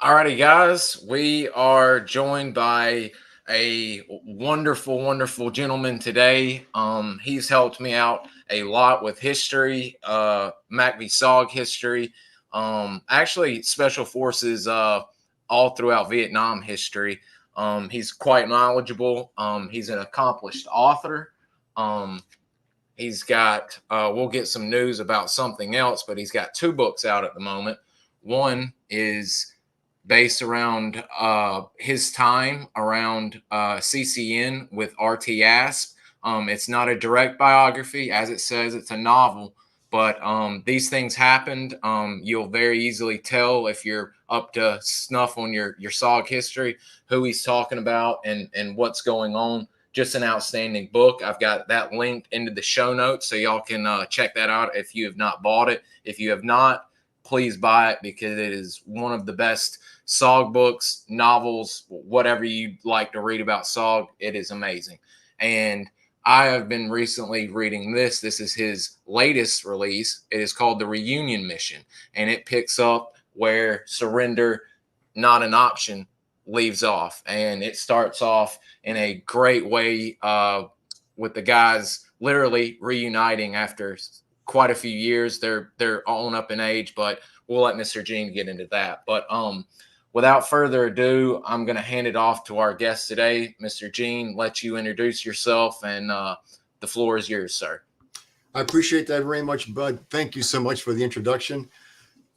Alrighty, guys, we are joined by a wonderful, wonderful gentleman today. He's helped me out a lot with history, MACV-SOG history, actually special forces, all throughout Vietnam history. He's quite knowledgeable. He's an accomplished author. Um, he's got, we'll get some news about something else, but he's got two books out at the moment. One is based around his time around CCN with RT ASP. It's not a direct biography, as it says, it's a novel, but these things happened. You'll very easily tell if you're up to snuff on your SOG history, who he's talking about and what's going on. Just an outstanding book. I've got that linked into the show notes, so y'all can check that out if you have not bought it. If you have not, please buy it because it is one of the best SOG books, novels, whatever you like to read about SOG. It is amazing. And I have been recently reading this. This is his latest release. It is called The Reunion Mission, and it picks up where surrender, not an option, leaves off. And it starts off in a great way with the guys literally reuniting after quite a few years. They're all up in age, but we'll let Mr. Gene get into that. But without further ado, I'm going to hand it off to our guest today, Mr. Gene. Let you introduce yourself, and the floor is yours, sir. I appreciate that very much, Bud. Thank you so much for the introduction.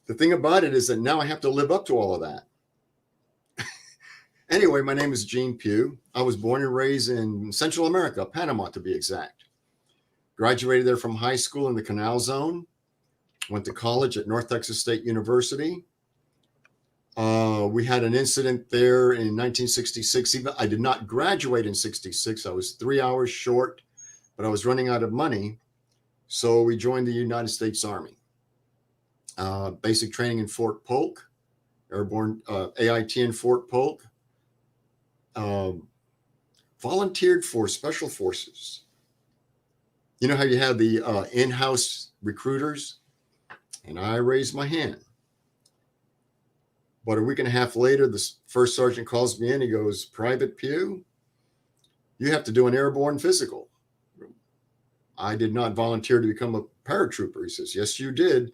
The thing about it is that now I have to live up to all of that. Anyway, my name is Gene Pugh. I was born and raised in Central America, Panama to be exact. Graduated there from high school in the Canal Zone. Went to college at North Texas State University. We had an incident there in 1966. Even I did not graduate in 66. I was 3 hours short, but I was running out of money. So we joined the United States Army. Basic training in Fort Polk, Airborne AIT in Fort Polk. Volunteered for Special Forces. You know how you have the in-house recruiters? And I raised my hand. About a week and a half later, the first sergeant calls me in. He goes, "Private Pugh, you have to do an airborne physical." I did not volunteer to become a paratrooper. He says, "Yes, you did.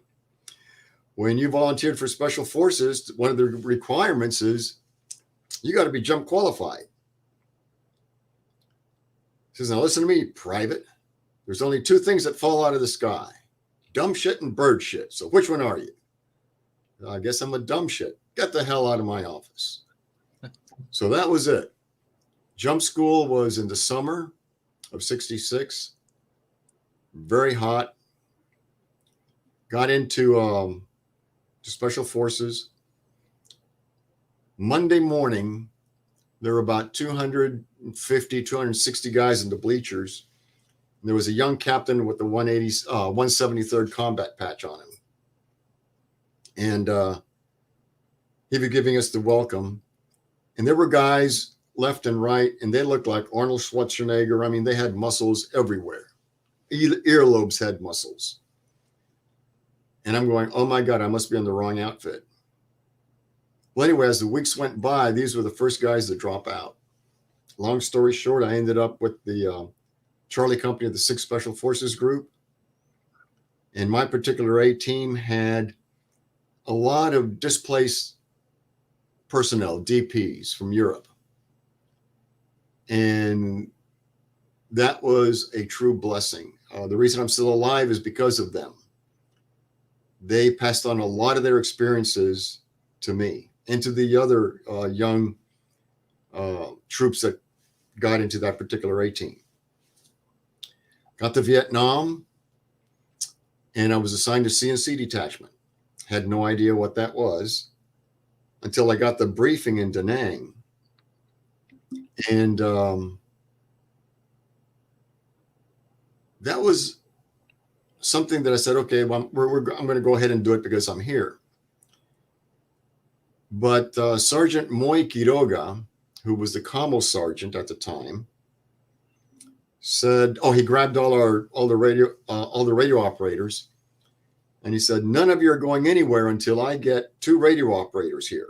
When you volunteered for Special Forces, one of the requirements is you got to be jump qualified." He says, "Now listen to me, Private. There's only two things that fall out of the sky, dumb shit and bird shit. So which one are you?" "I guess I'm a dumb shit. Get the hell out of my office." So that was it. Jump school was in the summer of 66. Very hot. Got into Special Forces. Monday morning, there were about 250, 260 guys in the bleachers. And there was a young captain with the 173rd combat patch on him. And he was giving us the welcome. And there were guys left and right, and they looked like Arnold Schwarzenegger. I mean, they had muscles everywhere. Earlobes had muscles. And I'm going, oh my God, I must be in the wrong outfit. Well, anyway, as the weeks went by, these were the first guys to drop out. Long story short, I ended up with the Charlie Company of the 6th Special Forces Group. And my particular A team had a lot of displaced personnel, DPs from Europe. And that was a true blessing. The reason I'm still alive is because of them. They passed on a lot of their experiences to me and to the other young troops that got into that particular A team. Got to Vietnam, and I was assigned to C&C Detachment. Had no idea what that was until I got the briefing in Da Nang. And that was something that I said, okay, well, I'm going to go ahead and do it because I'm here. But Sergeant Moy Quiroga, who was the commo sergeant at the time, said, he grabbed all the radio operators, and he said, "None of you are going anywhere until I get 2 radio operators here."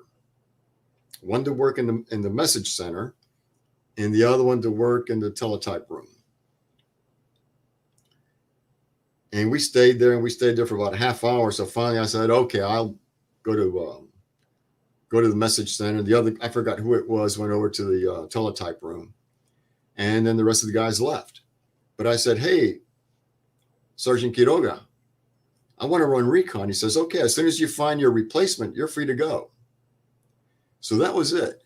one to work in the message center, and the other one to work in the teletype room. And we stayed there for about a half hour. So finally I said, okay, I'll go to the message center. The other, I forgot who it was, went over to the teletype room. And then the rest of the guys left. But I said, hey, Sergeant Quiroga, I want to run recon. He says, okay, as soon as you find your replacement, you're free to go. So that was it.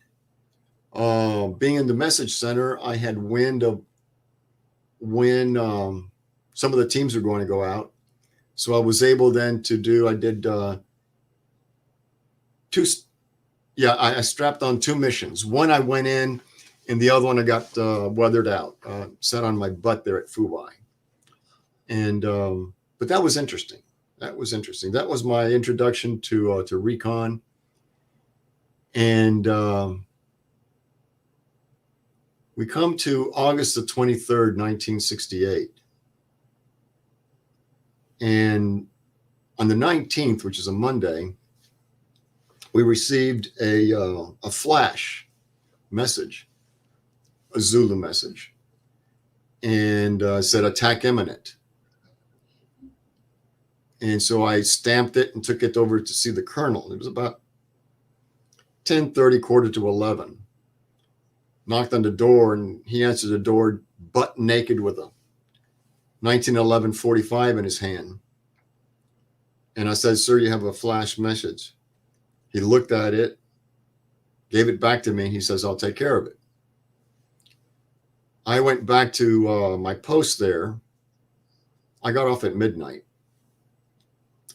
Being in the message center, I had wind of when some of the teams were going to go out. So I was able then to do, I did I strapped on 2 missions. One I went in, and the other one I got weathered out, sat on my butt there at Fubai. And, but that was interesting. That was my introduction to recon. And we come to August the 23rd, 1968. And on the 19th, which is a Monday, we received a flash message, a Zulu message, and said attack imminent. And so I stamped it and took it over to see the colonel. It was about 10:30, quarter to 11. Knocked on the door, and he answered the door butt naked with a 1911 45 in his hand. And I said, sir, you have a flash message. He looked at it, gave it back to me. He says, I'll take care of it. I went back to my post there. I got off at midnight.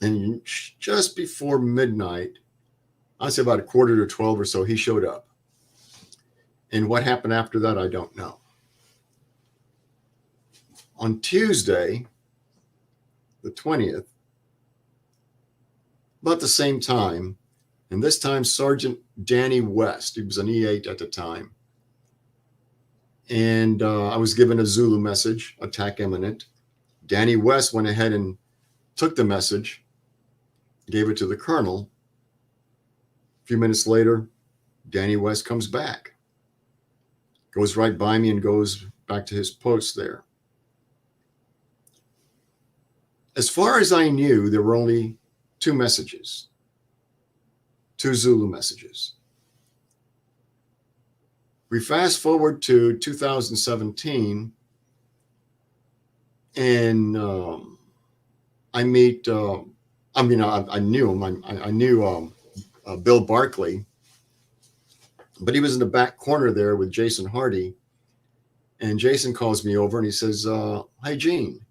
And just before midnight, I'd say about 11:45 or so, he showed up. And what happened after that, I don't know. On Tuesday, the 20th, about the same time, and this time Sergeant Danny West, he was an E8 at the time, and I was given a Zulu message, attack imminent. Danny West went ahead and took the message, gave it to the colonel. A few minutes later, Danny West comes back, goes right by me and goes back to his post there. As far as I knew, there were only 2 messages, 2 Zulu messages. We fast forward to 2017, and I meet, I knew him. I knew Bill Barkley, but he was in the back corner there with Jason Hardy. And Jason calls me over and he says, hi, Gene,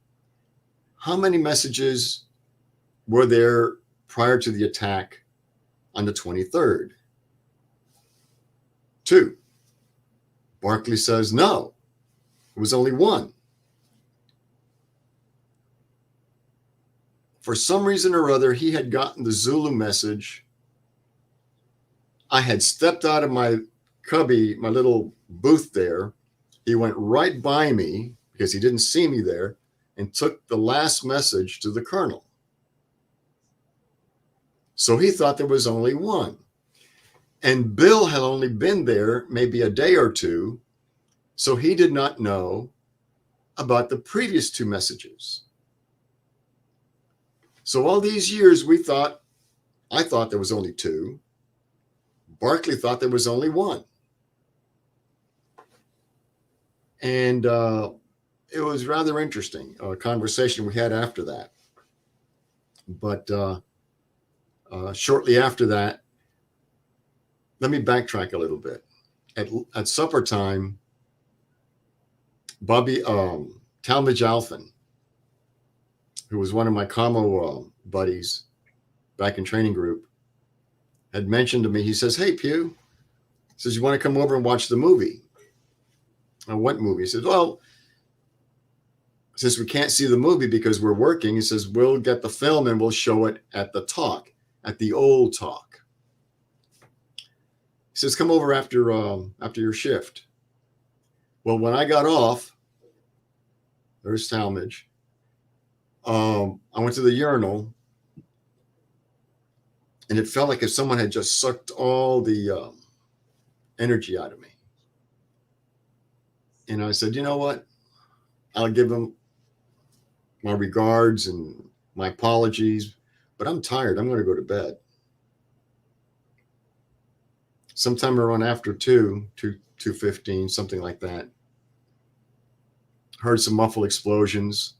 how many messages were there prior to the attack on the 23rd? 2. Barkley says, no, it was only 1. For some reason or other, he had gotten the Zulu message. I had stepped out of my cubby, my little booth there. He went right by me because he didn't see me there and took the last message to the colonel. So he thought there was only 1. And Bill had only been there maybe a day or 2, so he did not know about the previous 2 messages. So all these years I thought there was only 2. Barkley thought there was only 1. And it was rather interesting, a conversation we had after that. But shortly after that, let me backtrack a little bit. At supper time, Talmadge Alphin, who was one of my commo buddies back in training group, had mentioned to me, he says, hey, Pugh, he says, you want to come over and watch the movie? What movie? He says, well, since we can't see the movie because we're working, he says, we'll get the film and we'll show it at the talk, at the old talk. He says, come over after your shift. Well, when I got off, there's Talmadge. I went to the urinal, and it felt like if someone had just sucked all the energy out of me. And I said, you know what? I'll give him my regards and my apologies, but I'm tired. I'm going to go to bed. Sometime around after 2:15, something like that. Heard some muffled explosions,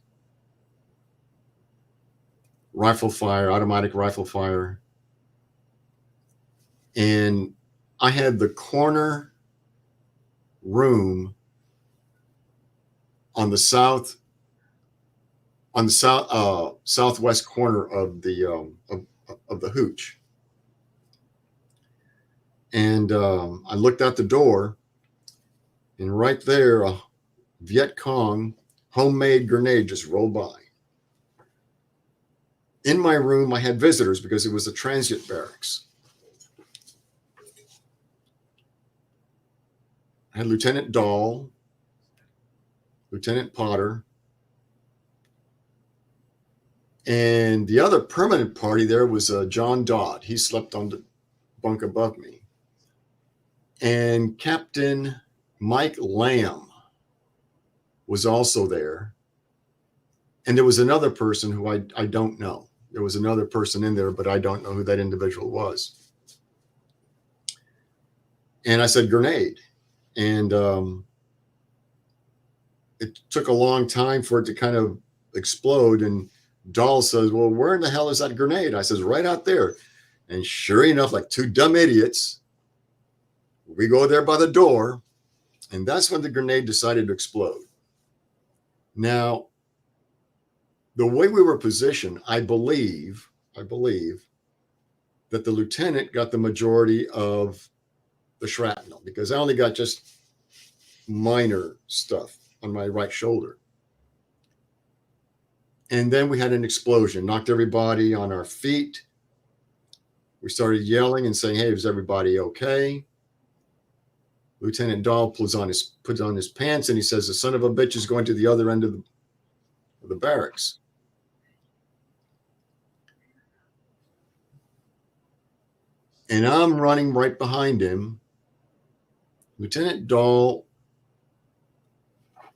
rifle fire, automatic rifle fire. And I had the corner room on the southwest corner of the hooch. And I looked out the door, and right there, a Viet Cong homemade grenade just rolled by. In my room, I had visitors because it was a transient barracks. I had Lieutenant Dahl, Lieutenant Potter, and the other permanent party there was John Dodd. He slept on the bunk above me. And Captain Mike Lamb was also there. And there was another person who I don't know. There was another person in there, but I don't know who that individual was. And I said, grenade. And it took a long time for it to kind of explode. And Dahl says, well, where in the hell is that grenade? I says, right out there. And sure enough, like two dumb idiots, we go there by the door. And that's when the grenade decided to explode. Now, the way we were positioned, I believe that the lieutenant got the majority of the shrapnel because I only got just minor stuff on my right shoulder. And then we had an explosion, knocked everybody on our feet. We started yelling and saying, hey, is everybody okay? Lieutenant Dahl puts on his pants and he says, the son of a bitch is going to the other end of the barracks. And I'm running right behind him. Lieutenant Dahl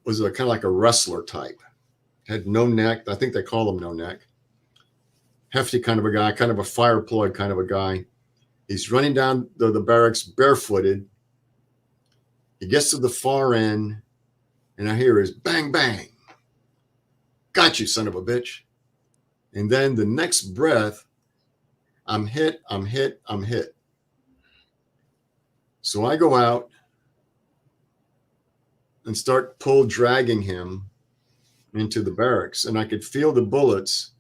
was kind of like a wrestler type. Had no neck. I think they call him no neck. Hefty kind of a guy, kind of a fire plug kind of a guy. He's running down the barracks barefooted. He gets to the far end, and I hear his bang, bang. Got you, son of a bitch. And then the next breath, I'm hit. So I go out and start dragging him into the barracks. And I could feel the bullets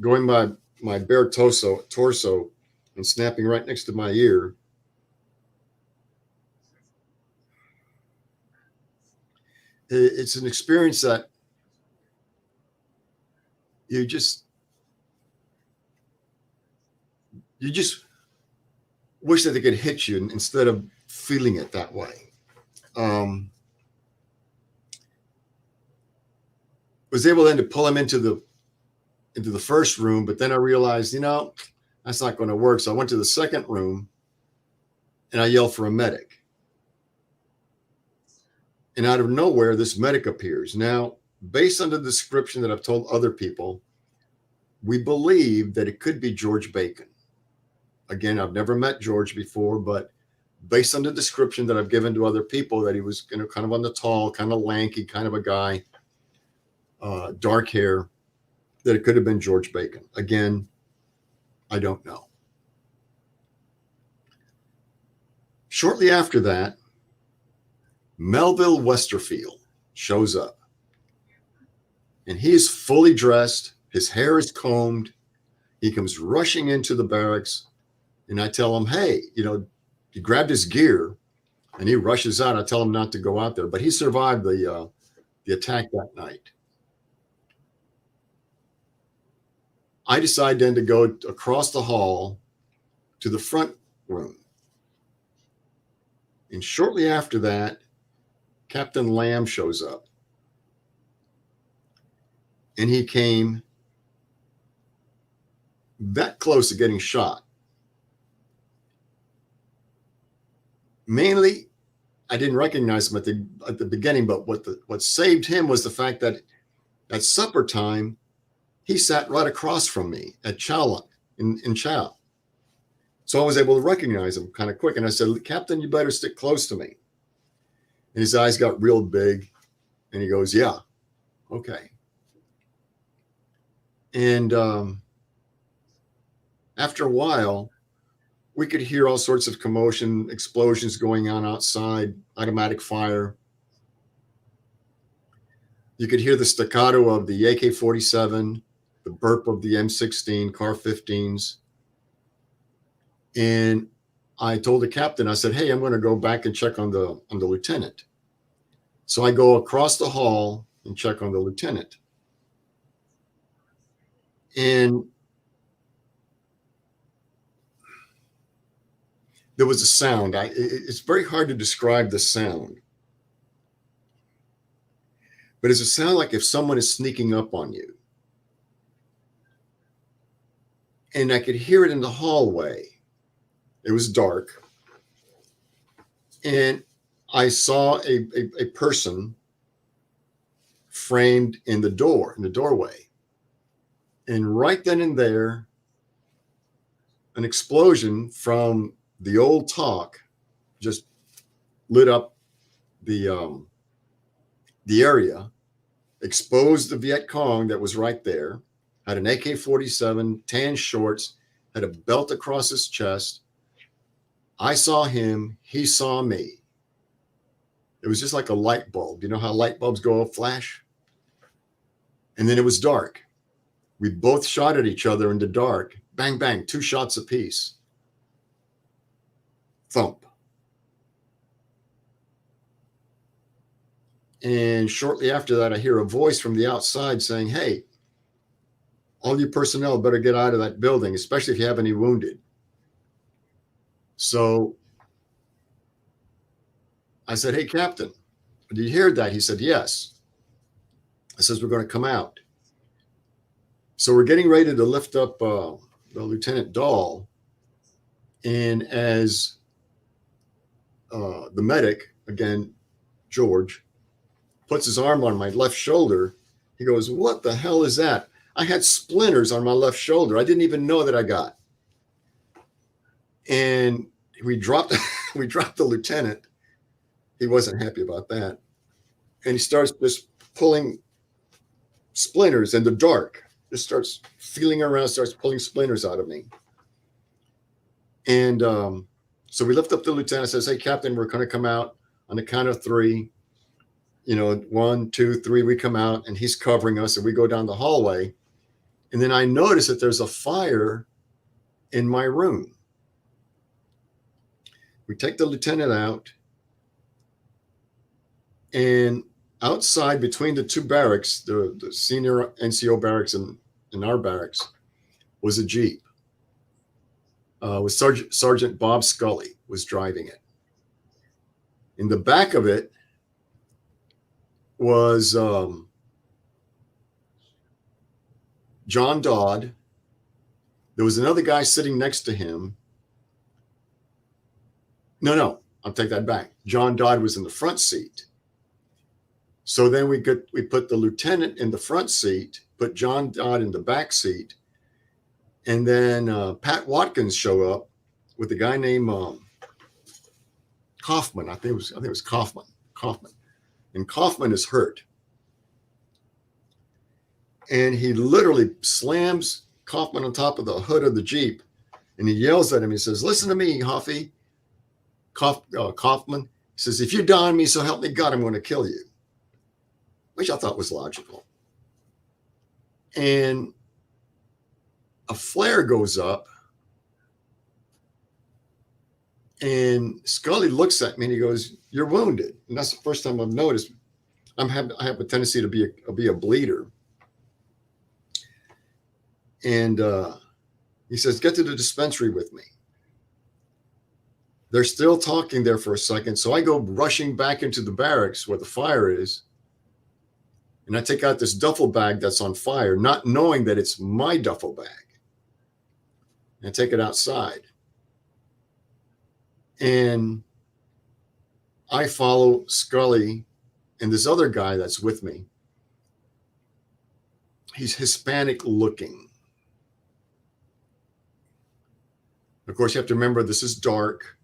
going by my bare torso and snapping right next to my ear. It's an experience that you just wish that they could hit you instead of feeling it that way. Was able then to pull him into the first room, but then I realized, that's not going to work. So I went to the second room and I yelled for a medic. And out of nowhere, this medic appears. Now, based on the description that I've told other people, we believe that it could be George Bacon. Again, I've never met George before, but based on the description that I've given to other people, that he was kind of on the tall, kind of lanky, kind of a guy, dark hair, that it could have been George Bacon. Again, I don't know. Shortly after that, Melville Westerfield shows up. And he is fully dressed. His hair is combed. He comes rushing into the barracks. And I tell him, hey, he grabbed his gear and he rushes out. I tell him not to go out there. But he survived the attack that night. I decide then to go across the hall to the front room. And shortly after that, Captain Lamb shows up. And he came that close to getting shot. Mainly, I didn't recognize him at the beginning, but what saved him was the fact that at supper time, he sat right across from me at chow in chow. So I was able to recognize him kind of quick. And I said, Captain, you better stick close to me. And his eyes got real big. And he goes, yeah, okay. And after a while, we could hear all sorts of commotion, explosions going on outside, automatic fire. You could hear the staccato of the AK-47, the burp of the M16, CAR-15s. And I told the captain, I said, hey, I'm going to go back and check on the lieutenant. So I go across the hall and check on the lieutenant. And there was a sound. It's very hard to describe the sound. But it's a sound like if someone is sneaking up on you. And I could hear it in the hallway. It was dark. And I saw a person framed in the doorway. And right then and there, an explosion from the old talk just lit up the area, exposed the Viet Cong that was right there, had an AK-47, tan shorts, had a belt across his chest. I saw him, he saw me. It was just like a light bulb. You know how light bulbs go off flash? And then it was dark. We both shot at each other in the dark. Bang, bang, 2 shots apiece. Thump. And shortly after that, I hear a voice from the outside saying, hey, all you personnel better get out of that building, especially if you have any wounded. So I said, hey, Captain, did you hear that? He said, yes. I says, we're going to come out. So we're getting ready to lift up the Lieutenant Dahl. And as the medic, again, George, puts his arm on my left shoulder, he goes, what the hell is that? I had splinters on my left shoulder. I didn't even know that I got. And we dropped the lieutenant. He wasn't happy about that. And he starts just pulling splinters in the dark. Just starts feeling around, starts pulling splinters out of me. And so we lift up the lieutenant, says, hey, Captain, we're going to come out on the count of 3. You know, 1, 2, 3, we come out, and he's covering us, and we go down the hallway. And then I notice that there's a fire in my room. We take the lieutenant out, and outside between the 2 barracks, the senior NCO barracks and our barracks, was a Jeep. With Sergeant Bob Scully was driving it. In the back of it was John Dodd. There was another guy sitting next to him. No, I'll take that back. John Dodd was in the front seat. So then we put the lieutenant in the front seat, put John Dodd in the back seat, and then Pat Watkins show up with a guy named Kaufman. I think it was Kaufman. And Kaufman is hurt. And he literally slams Kaufman on top of the hood of the Jeep, and he yells at him. He says, listen to me, Hoffy. Kaufman. He says, if you die on me, so help me God, I'm going to kill you. Which I thought was logical. And a flare goes up, and Scully looks at me and he goes, you're wounded. And that's the first time I've noticed I have a tendency to be a bleeder. And he says, get to the dispensary with me. They're still talking there for a second. So I go rushing back into the barracks where the fire is. And I take out this duffel bag that's on fire, not knowing that it's my duffel bag. And I take it outside. And I follow Scully and this other guy that's with me. He's Hispanic looking. Of course, you have to remember this is dark.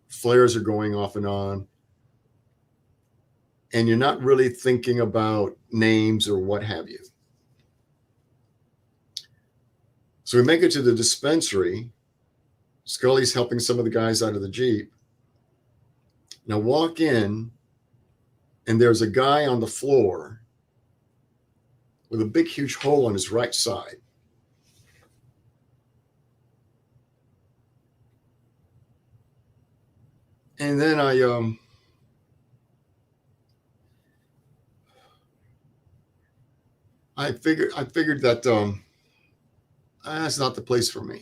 Flares are going off and on. And you're not really thinking about names or what have you. So we make it to the dispensary. Scully's helping some of the guys out of the Jeep. Now walk in, and there's a guy on the floor with a big, huge hole on his right side. And then I figured that that's not the place for me.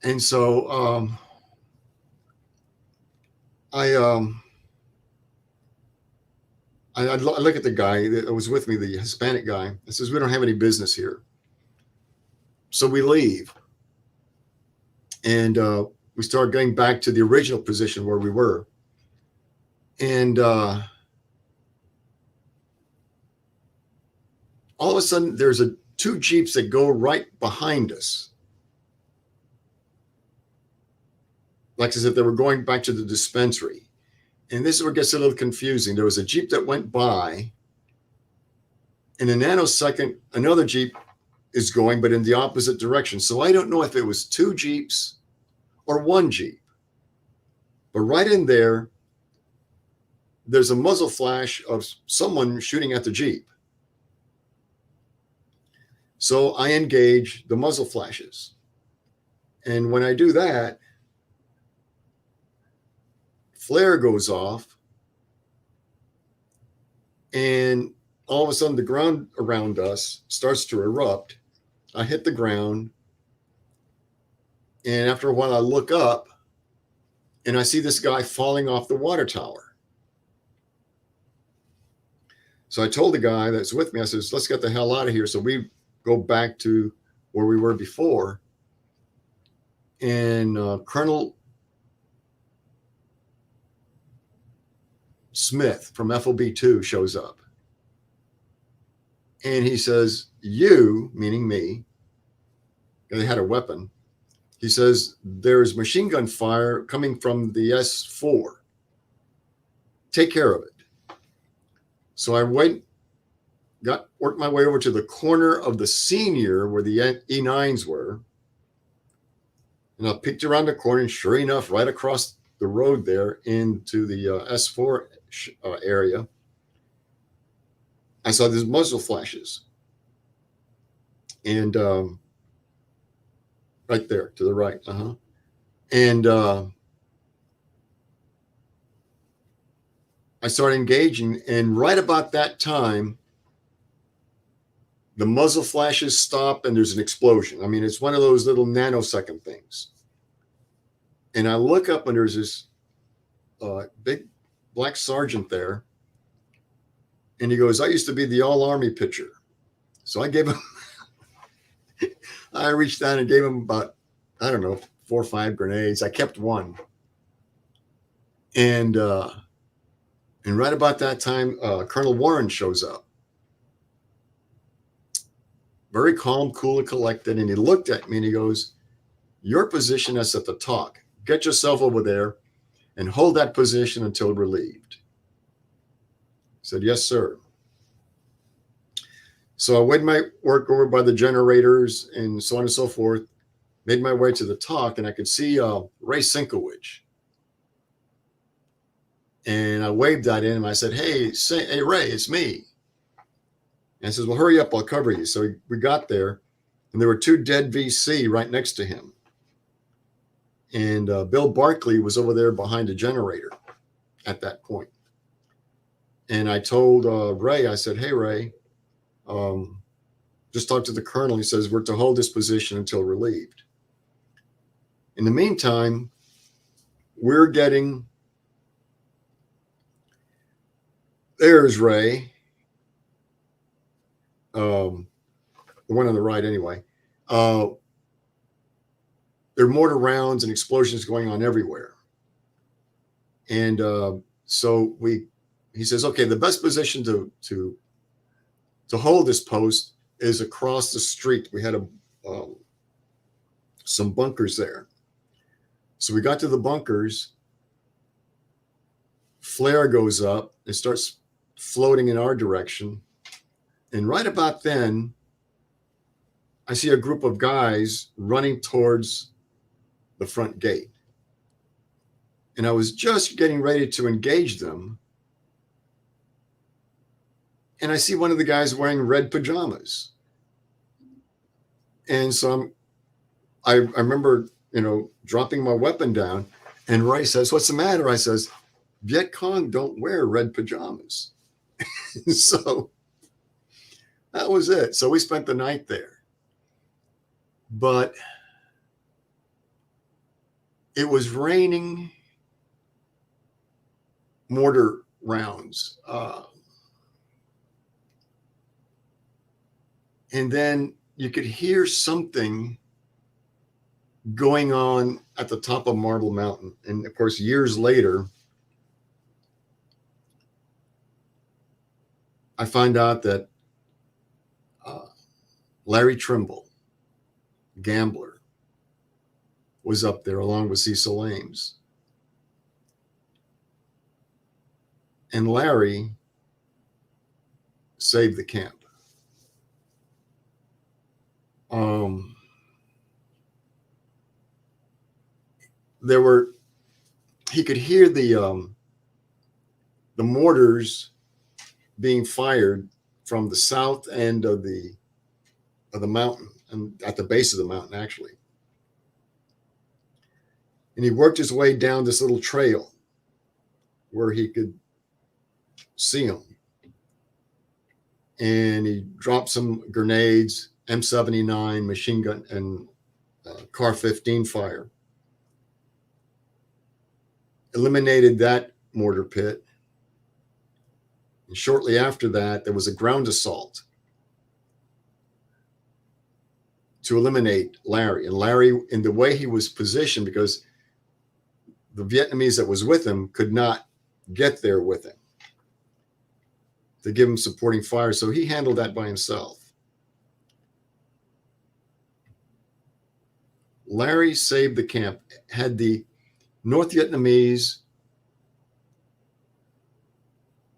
And so I look at the guy that was with me, the Hispanic guy. I says, we don't have any business here. So we leave. And we start going back to the original position where we were. And all of a sudden, there's two Jeeps that go right behind us. Like as if they were going back to the dispensary. And this is where it gets a little confusing. There was a Jeep that went by. In a nanosecond, another Jeep is going, but in the opposite direction. So I don't know if it was two Jeeps or one Jeep. But right in there, there's a muzzle flash of someone shooting at the Jeep. So I engage the muzzle flashes. And when I do that, flare goes off. And all of a sudden, the ground around us starts to erupt. I hit the ground. And after a while, I look up and I see this guy falling off the water tower. So I told the guy that's with me, I says, let's get the hell out of here. So we go back to where we were before. And Colonel Smith from FOB 2 shows up. And he says, you, meaning me, they had a weapon. He says, there's machine gun fire coming from the S4. Take care of it. So I worked my way over to the corner of the Senior where the E9s were. And I peeked around the corner, and sure enough, right across the road there into the S4 area, I saw these muzzle flashes. And right there to the right. And I started engaging. And right about that time, the muzzle flashes stop and there's an explosion. I mean, it's one of those little nanosecond things. And I look up and there's this big black sergeant there. And he goes, I used to be the all-army pitcher. So I gave him, I reached down and gave him about, I don't know, 4 or 5 grenades. I kept one. And right about that time, Colonel Warren shows up. Very calm, cool, and collected. And he looked at me and he goes, your position is at the talk. Get yourself over there and hold that position until relieved. I said, yes, sir. So I made my work over by the generators and so on and so forth, made my way to the talk, and I could see Ray Sinkowich. And I waved at him. I said, hey, Ray, it's me. And he says, well, hurry up, I'll cover you. So we got there, and there were 2 dead VC right next to him. And Bill Barkley was over there behind a generator at that point. And I told Ray, I said, hey, Ray, just talk to the colonel. He says, we're to hold this position until relieved. In the meantime, we're getting, there's Ray, the one on the right anyway. There are mortar rounds and explosions going on everywhere. And so he says, okay, the best position to hold this post is across the street. We had some bunkers there. So we got to the bunkers, flare goes up, it starts floating in our direction. And right about then, I see a group of guys running towards the front gate. And I was just getting ready to engage them. And I see one of the guys wearing red pajamas. And so I remember, dropping my weapon down, and Roy says, "What's the matter?" I says, "Viet Cong don't wear red pajamas." So that was it. So we spent the night there. But it was raining mortar rounds. And then you could hear something going on at the top of Marble Mountain. And of course, years later, I find out that Larry Trimble, gambler, was up there along with Cecil Ames. And Larry saved the camp. He could hear the mortars being fired from the south end of the mountain, and at the base of the mountain, actually. And he worked his way down this little trail where he could see them. And he dropped some grenades, M79 machine gun, and Car 15 fire. Eliminated that mortar pit. And shortly after that, there was a ground assault to eliminate Larry. And Larry, in the way he was positioned, because the Vietnamese that was with him could not get there with him to give him supporting fire. So he handled that by himself. Larry saved the camp. Had the North Vietnamese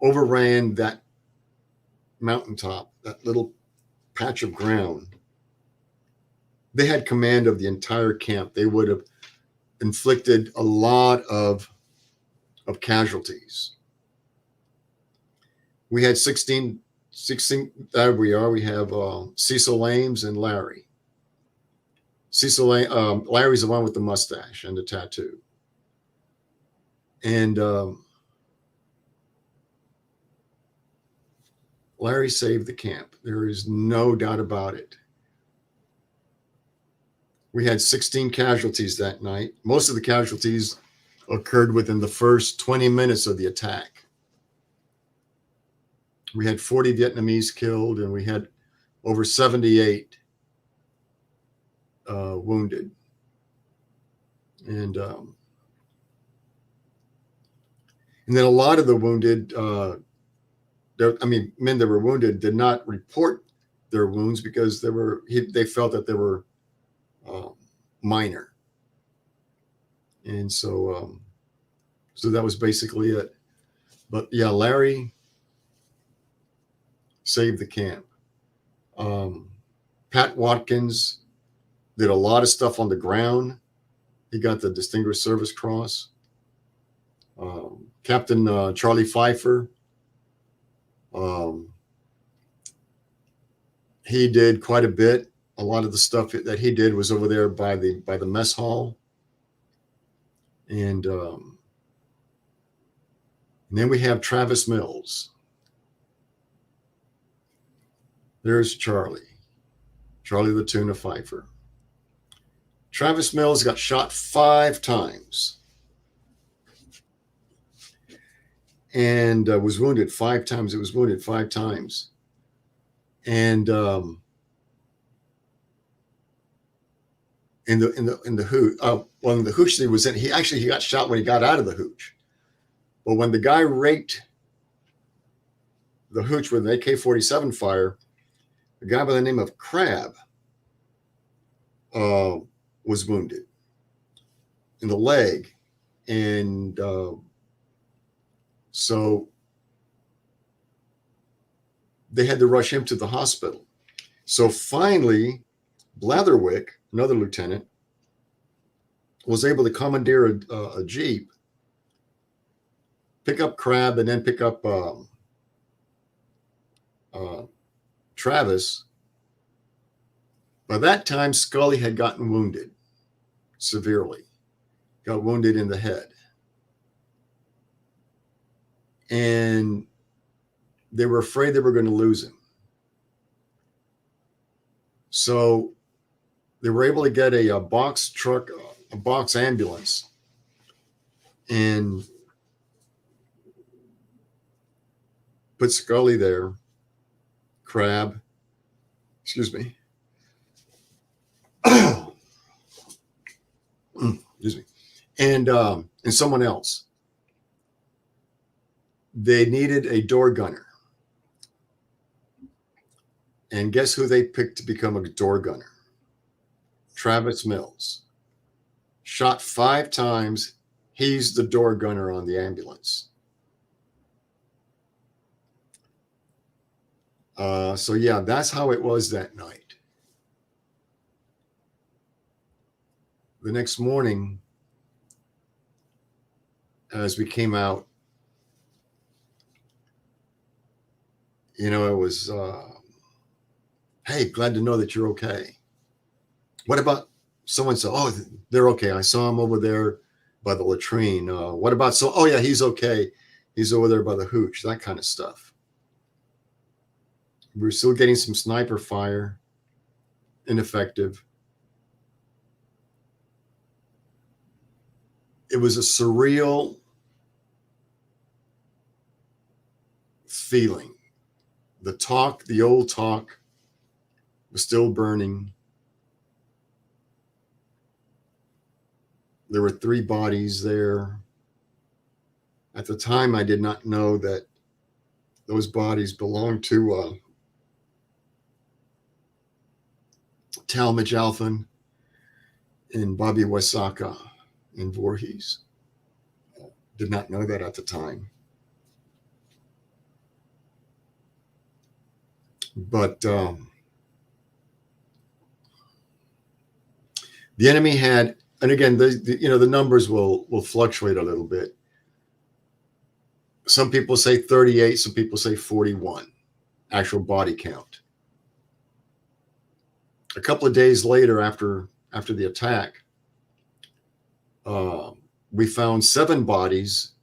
overran that mountaintop, that little patch of ground, they had command of the entire camp. They would have inflicted a lot of casualties. We had 16, there we are. We have Cecil Ames and Larry. Larry's the one with the mustache and the tattoo. And Larry saved the camp. There is no doubt about it. We had 16 casualties that night. Most of the casualties occurred within the first 20 minutes of the attack. We had 40 Vietnamese killed, and we had over 78 wounded. And then a lot of the wounded, men that were wounded did not report their wounds because they felt that they were minor. And so that was basically it. But yeah, Larry saved the camp. Pat Watkins did a lot of stuff on the ground. He got the Distinguished Service Cross. Captain Charlie Pfeiffer, he did quite a bit. A lot of the stuff that he did was over there by the mess hall. And then we have Travis Mills. There's Charlie the Tuna Pfeiffer. Travis Mills got shot 5 times and was wounded 5 times. It was wounded 5 times. And in the hooch, in the hooch that he was in, he got shot when he got out of the hooch. Well, when the guy raked the hooch with an AK-47 fire, a guy by the name of Crab was wounded in the leg. And so they had to rush him to the hospital. So finally, Blatherwick, another lieutenant, was able to commandeer a Jeep, pick up Crab, and then pick up Travis. By that time, Scully had gotten wounded severely, got wounded in the head. And they were afraid they were going to lose him. So they were able to get a box truck, a box ambulance, and put Scully there, Crab, excuse me, excuse me, and someone else. They needed a door gunner. And guess who they picked to become a door gunner? Travis Mills. Shot 5 times. He's the door gunner on the ambulance. So yeah, that's how it was that night. The next morning, as we came out, you know, it was, hey, glad to know that you're okay. What about someone said, oh, they're okay. I saw him over there by the latrine. What about, so, oh yeah, he's okay. He's over there by the hooch, that kind of stuff. We were still getting some sniper fire, ineffective. It was a surreal feeling. The talk, the old talk, was still burning. There were 3 bodies there. At the time, I did not know that those bodies belonged to Talmadge Alphen and Bobby Wesaka in Voorhees. Did not know that at the time. But the enemy had, and again, the numbers will fluctuate a little bit. Some people say 38, some people say 41, actual body count. A couple of days later, after the attack, we found 7 bodies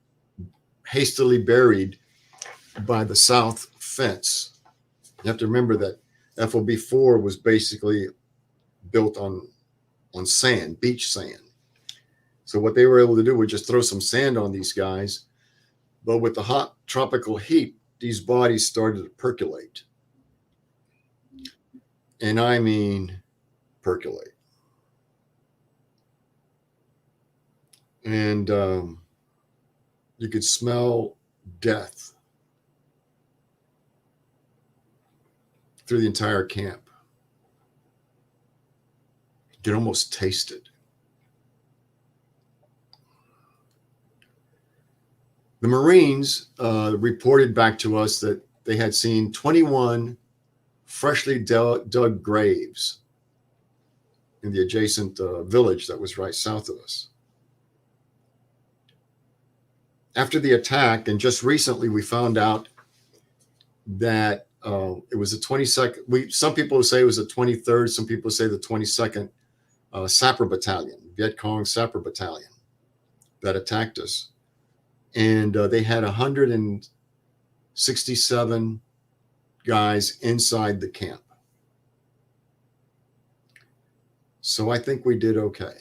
hastily buried by the south fence. You have to remember that FOB 4 was basically built on sand, beach sand. So what they were able to do was just throw some sand on these guys. But with the hot tropical heat, these bodies started to percolate. And I mean percolate. And you could smell death through the entire camp. You could almost taste it. The Marines reported back to us that they had seen 21 freshly dug graves in the adjacent village that was right south of us. After the attack, and just recently we found out that it was the 22nd. Some people say it was the 23rd. Some people say the 22nd Sapper Battalion, Viet Cong Sapper Battalion, that attacked us. And they had 167 guys inside the camp. So I think we did okay.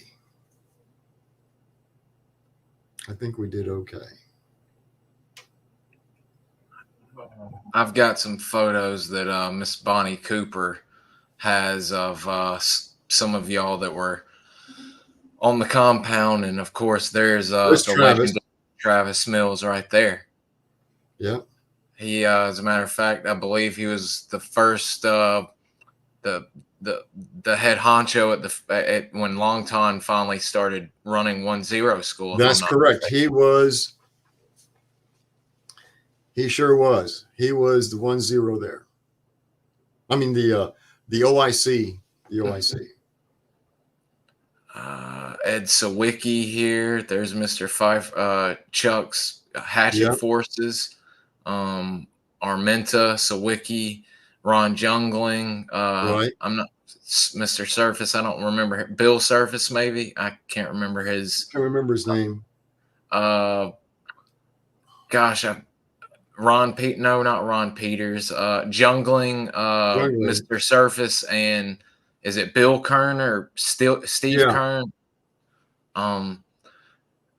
I think we did okay. I've got some photos that Miss Bonnie Cooper has of some of y'all that were on the compound, and of course there's the Travis. legendary Travis Mills right there. Yeah. He, as a matter of fact, I believe he was the first, the head honcho at when Longton finally started running 1-0 school. That's correct. He was. He sure was. He was the 1-0 there. I mean the OIC, the OIC. Ed Sawicki here. There's Mr. Fife, Chuck's Hatchet Forces. Armenta, Sawicki, Ron Jungling. Right. I'm not Mr. Surface. I don't remember Bill Surface. Maybe I can't remember his. I can't remember his name. Gosh, no, not Ron Peters. Jungling, Mr. Surface, and is it Bill Kern or Steve Kern?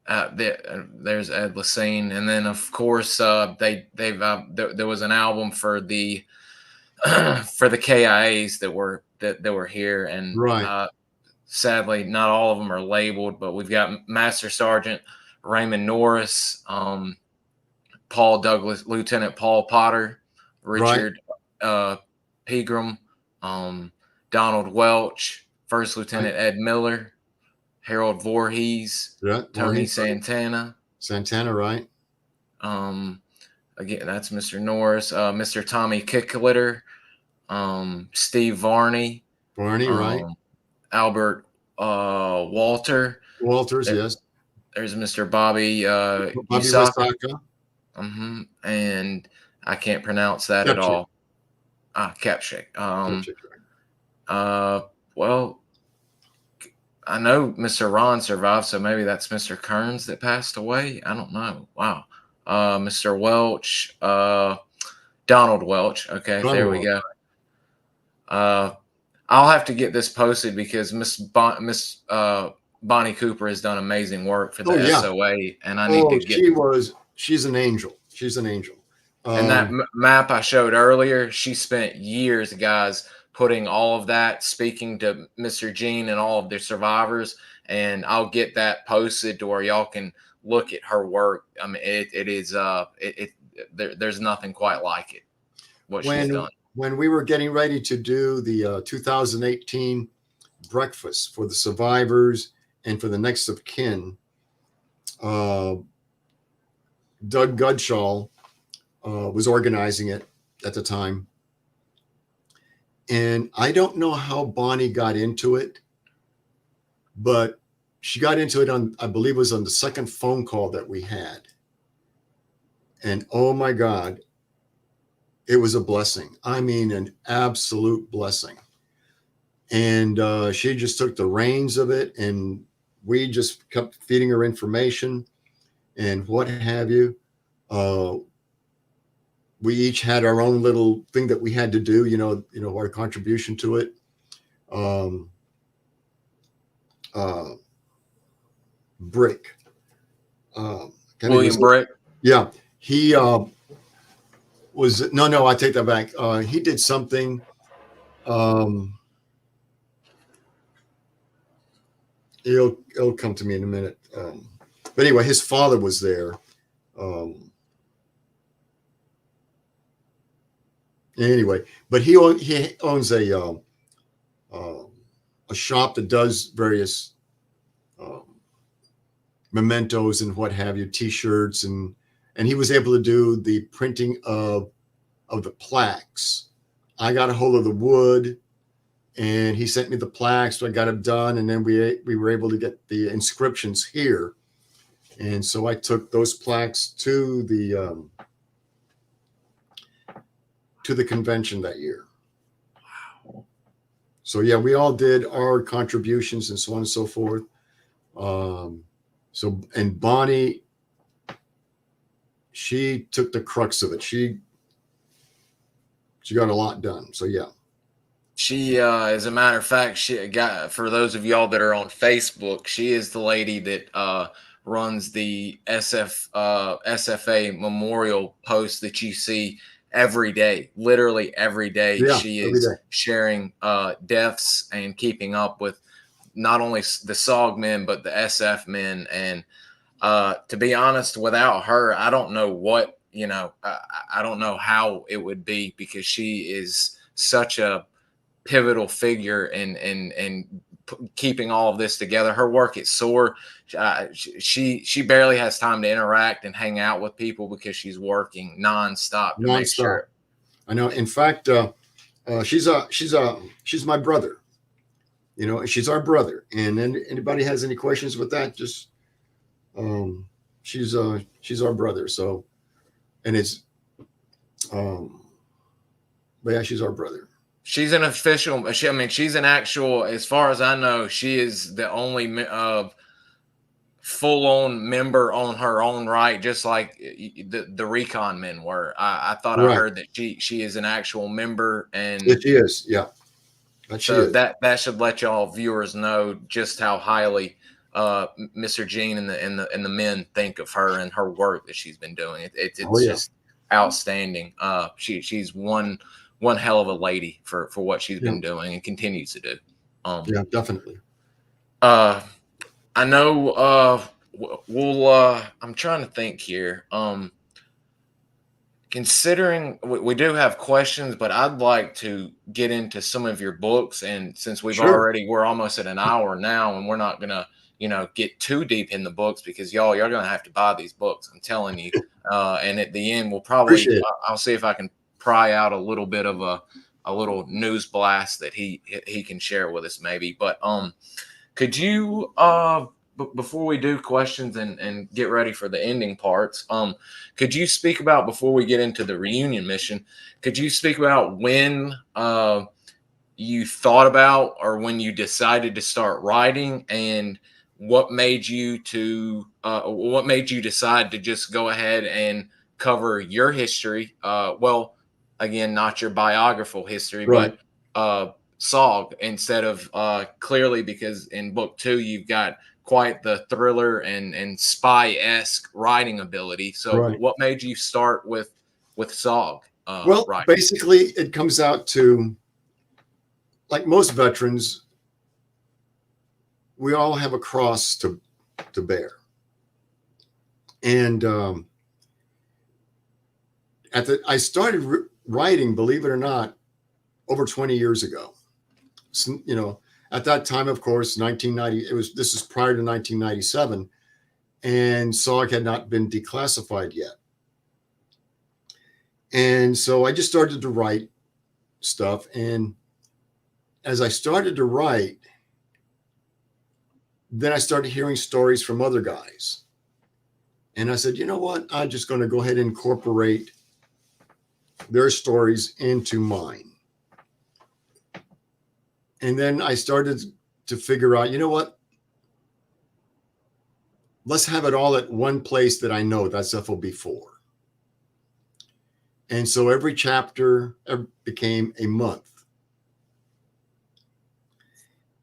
There's Ed Lassine, and then of course there was an album for the for the KIAs that were here, and sadly not all of them are labeled, but we've got Master Sergeant Raymond Norris, Paul Douglas, Lieutenant Paul Potter, Richard Pegram, Donald Welch, First Lieutenant Ed Miller, Harold Voorhees, Tony Santana. Right. Again, that's Mr. Norris, Mr. Tommy Kicklitter, Steve Varney. Right. Albert Walters, yes. There's Mr. Bobby Usaka. And I can't pronounce that at all. Capshake. Well, I know Mr. Ron survived, so maybe that's Mr. Kearns that passed away. I don't know. Wow. Mr. Welch, Donald Welch. Okay, there we go. I'll have to get this posted because Miss Bonnie Cooper has done amazing work for the SOA, and I need to get. She's an angel. She's an angel. And that map I showed earlier, she spent years, guys, putting all of that, speaking to Mr. Gene and all of the survivors, and I'll get that posted to where y'all can look at her work. I mean, there's nothing quite like it. She's done. When we were getting ready to do the 2018 breakfast for the survivors and for the next of kin, Doug Gudshall was organizing it at the time. And I don't know how Bonnie got into it, but she got into it I believe it was on the second phone call that we had. And oh my God, it was a blessing. I mean, an absolute blessing. And she just took the reins of it, and we just kept feeding her information and what have you. We each had our own little thing that we had to do, our contribution to it. Brick. William Brick. Yeah. He I take that back. He did something. It'll come to me in a minute. But anyway, his father was there. Anyway, but he owns a shop that does various mementos and what have you, T-shirts, and he was able to do the printing of the plaques. I got a hold of the wood, and he sent me the plaques, so I got them done, and then we were able to get the inscriptions here. And so I took those plaques to the convention that year. Wow. So yeah, we all did our contributions and so on and so forth. And Bonnie, she took the crux of it. She got a lot done. So yeah. She, as a matter of fact, for those of y'all that are on Facebook, she is the lady that runs the SFA memorial post that you see every day, literally every day. Yeah, she is sharing deaths and keeping up with not only the SOG men, but the SF men. And To be honest, without her, I don't know what, I don't know how it would be, because she is such a pivotal figure in keeping all of this together. Her work at SOAR, she barely has time to interact and hang out with people because she's working nonstop to make Nonstop. sure. I know. In fact, she's my brother. You know, she's our brother. And then anybody has any questions with that, just she's our brother. So, and it's but yeah, she's our brother. She's an official. She's an actual. As far as I know, she is the only full-on member on her own right, just like the recon men were. I thought I Right. heard that she is an actual member, and Yes, she is. Yeah. so that should let y'all viewers know just how highly Mr. Jean and the men think of her and her work that she's been doing. It's just outstanding. She's one hell of a lady for what she's been doing and continues to do. Yeah, definitely. I know we'll I'm trying to think here. Considering we do have questions, but I'd like to get into some of your books. And since we're almost at an hour now, and we're not gonna, get too deep in the books, because you're gonna have to buy these books, I'm telling you. And at the end, I'll see if I can pry out a little bit of a little news blast that he can share with us, maybe. But could you before we do questions and get ready for the ending parts, could you speak about, before we get into the reunion mission, could you speak about when you thought about, or when you decided to start writing, and what made you decide to just go ahead and cover your history? Well, again, not your biographical history, Right. but SOG, instead of clearly, because in book 2 you've got quite the thriller and spy-esque writing ability. So what made you start with SOG? Well, basically it comes out to, like most veterans, we all have a cross to bear. And I started writing, believe it or not, over 20 years ago. So, at that time, of course, 1990, this is prior to 1997, and SOG had not been declassified yet. And so I just started to write stuff. And as I started to write, then I started hearing stories from other guys. And I said, you know what? I'm just going to go ahead and incorporate their stories into mine. And then I started to figure out, you know what? Let's have it all at one place that I know, that's FOB4. And so every chapter became a month.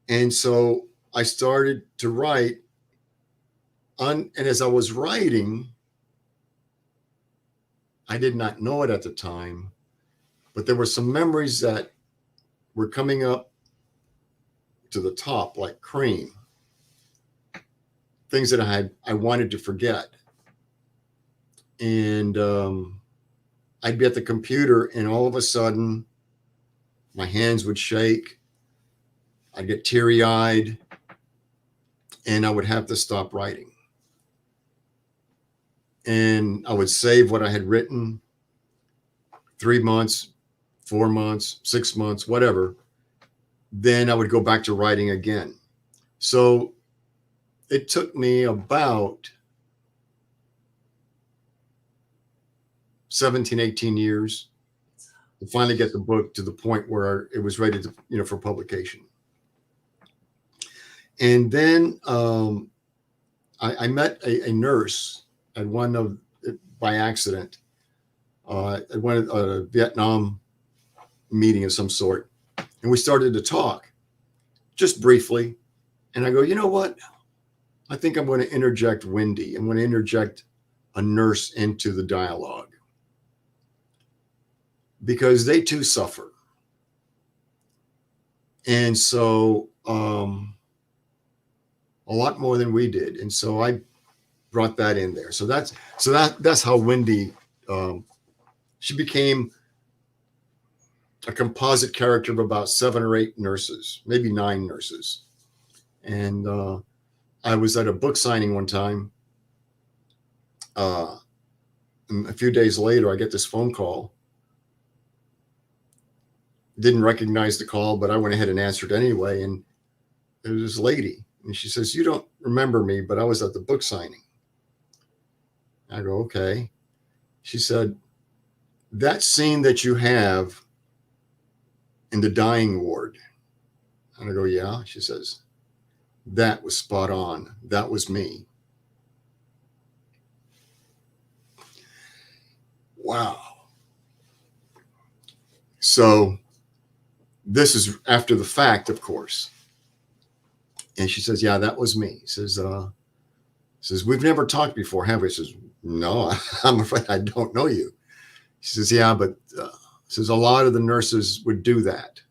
And so I started to write, and as I was writing, I did not know it at the time, but there were some memories that were coming up to the top, like cream, things that I wanted to forget. And I'd be at the computer, and all of a sudden my hands would shake, I'd get teary-eyed, and I would have to stop writing. And I would save what I had written, 3 months, 4 months, 6 months, whatever. Then I would go back to writing again. So it took me about 17, 18 years to finally get the book to the point where it was ready to, for publication. And then I met a nurse at by accident, at a Vietnam meeting of some sort. And we started to talk just briefly. And I go, you know what? I think I'm going to interject Wendy. I'm going to interject a nurse into the dialogue, because they too suffer. And so a lot more than we did. And so I brought that in there. So that's how Wendy, she became a composite character of about 7 or 8 nurses, maybe 9 nurses. And I was at a book signing one time. And a few days later, I get this phone call. Didn't recognize the call, but I went ahead and answered anyway. And it was this lady. And she says, "You don't remember me, but I was at the book signing." I go, "Okay." She said, "That scene that you have in the dying ward." And I go, "Yeah." She says, "That was spot on. That was me." Wow. So this is after the fact, of course. And she says, "Yeah, that was me." Says, "We've never talked before, have we?" Says, "No, I'm afraid I don't know you." She says, "Yeah, but says a lot of the nurses would do that.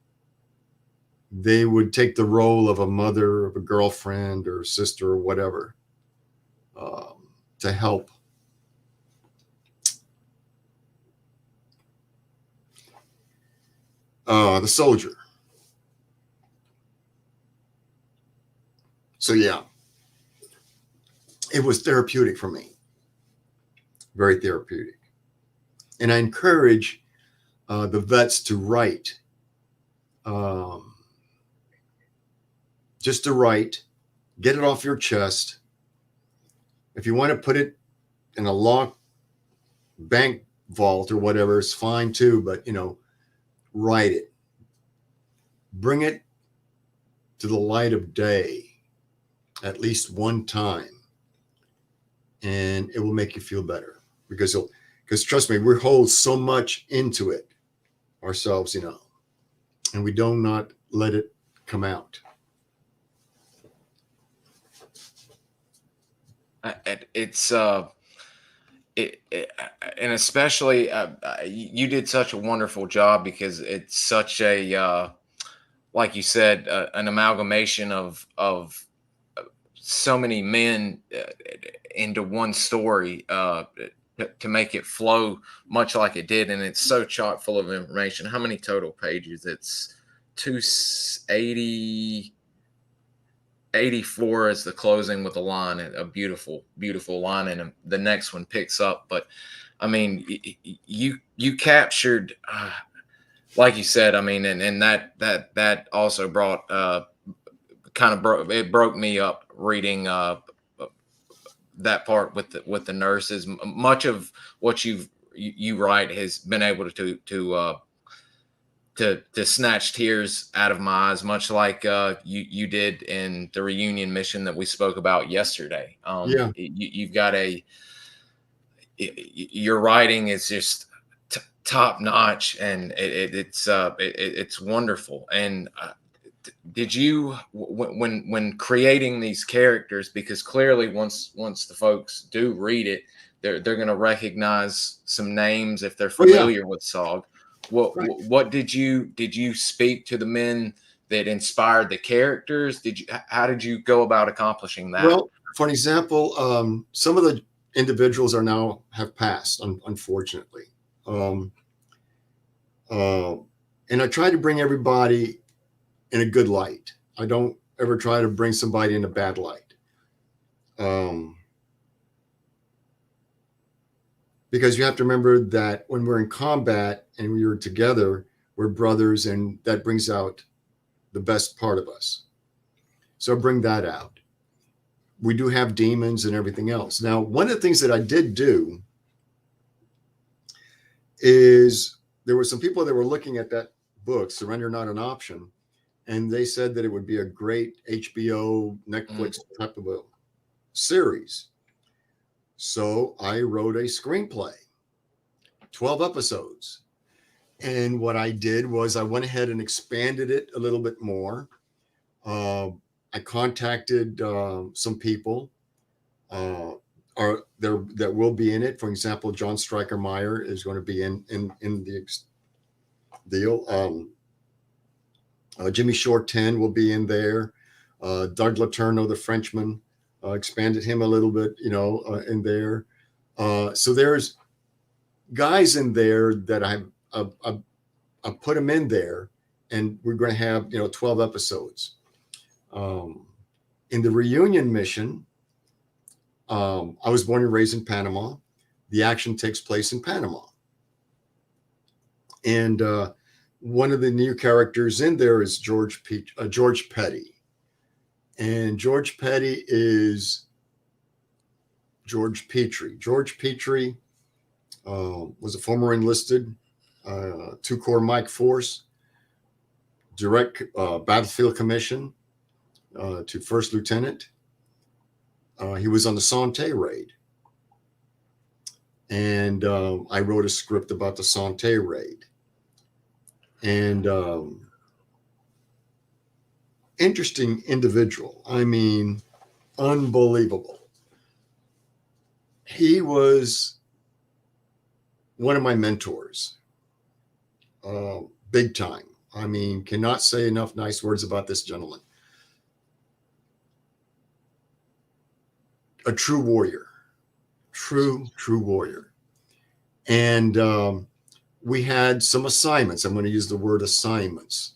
They would take the role of a mother, of a girlfriend or sister or whatever, to help." The soldier. So yeah, it was therapeutic for me. Very therapeutic. And I encourage the vets to write. Just to write, get it off your chest. If you want to put it in a locked bank vault or whatever, it's fine too, but write it. Bring it to the light of day at least one time, and it will make you feel better because trust me, we hold so much into it ourselves, and we do not let it come out. And especially you did such a wonderful job because it's such a like you said, an amalgamation of so many men into one story to make it flow much like it did, and it's so chock full of information. How many total pages? It's 280. 84 is the closing with a line, a beautiful, beautiful line, and the next one picks up. But I mean, you captured, like you said. I mean, and that also brought broke me up reading that part with the nurses. Much of what you write has been able to snatch tears out of my eyes, much like you did in the reunion mission that we spoke about yesterday. Yeah. You've got your writing is just top notch, and it's wonderful. And did you, when creating these characters, because clearly once the folks do read it, they're going to recognize some names if they're familiar with SOG. What did you speak to the men that inspired the characters? How did you go about accomplishing that? Well, for an example, some of the individuals have passed, unfortunately. And I try to bring everybody in a good light. I don't ever try to bring somebody in a bad light. Because you have to remember that when we're in combat and we're together, we're brothers, and that brings out the best part of us. So bring that out. We do have demons and everything else. Now, one of the things that I did do is there were some people that were looking at that book, Surrender Not an Option, and they said that it would be a great HBO, Netflix type of a series. So I wrote a screenplay, 12 episodes. And what I did was I went ahead and expanded it a little bit more. I contacted some people that will be in it. For example, John Stryker Meyer is going to be in the deal. Jimmy Short 10 will be in there. Doug Letourneau, the Frenchman, expanded him a little bit, in there. So there's guys in there that I put them in there, and we're going to have 12 episodes. In the reunion mission, I was born and raised in Panama. The action takes place in Panama, and one of the new characters in there is George Petty, and George Petty is George Petrie. George Petrie was a former enlisted 2-Corps Mike Force, direct battlefield commission to first lieutenant. He was on the Sante raid. And I wrote a script about the Sante raid. And interesting individual. I mean, unbelievable. He was one of my mentors, big time. I mean, cannot say enough nice words about this gentleman. A true warrior, true warrior. And we had some assignments. I'm going to use the word assignments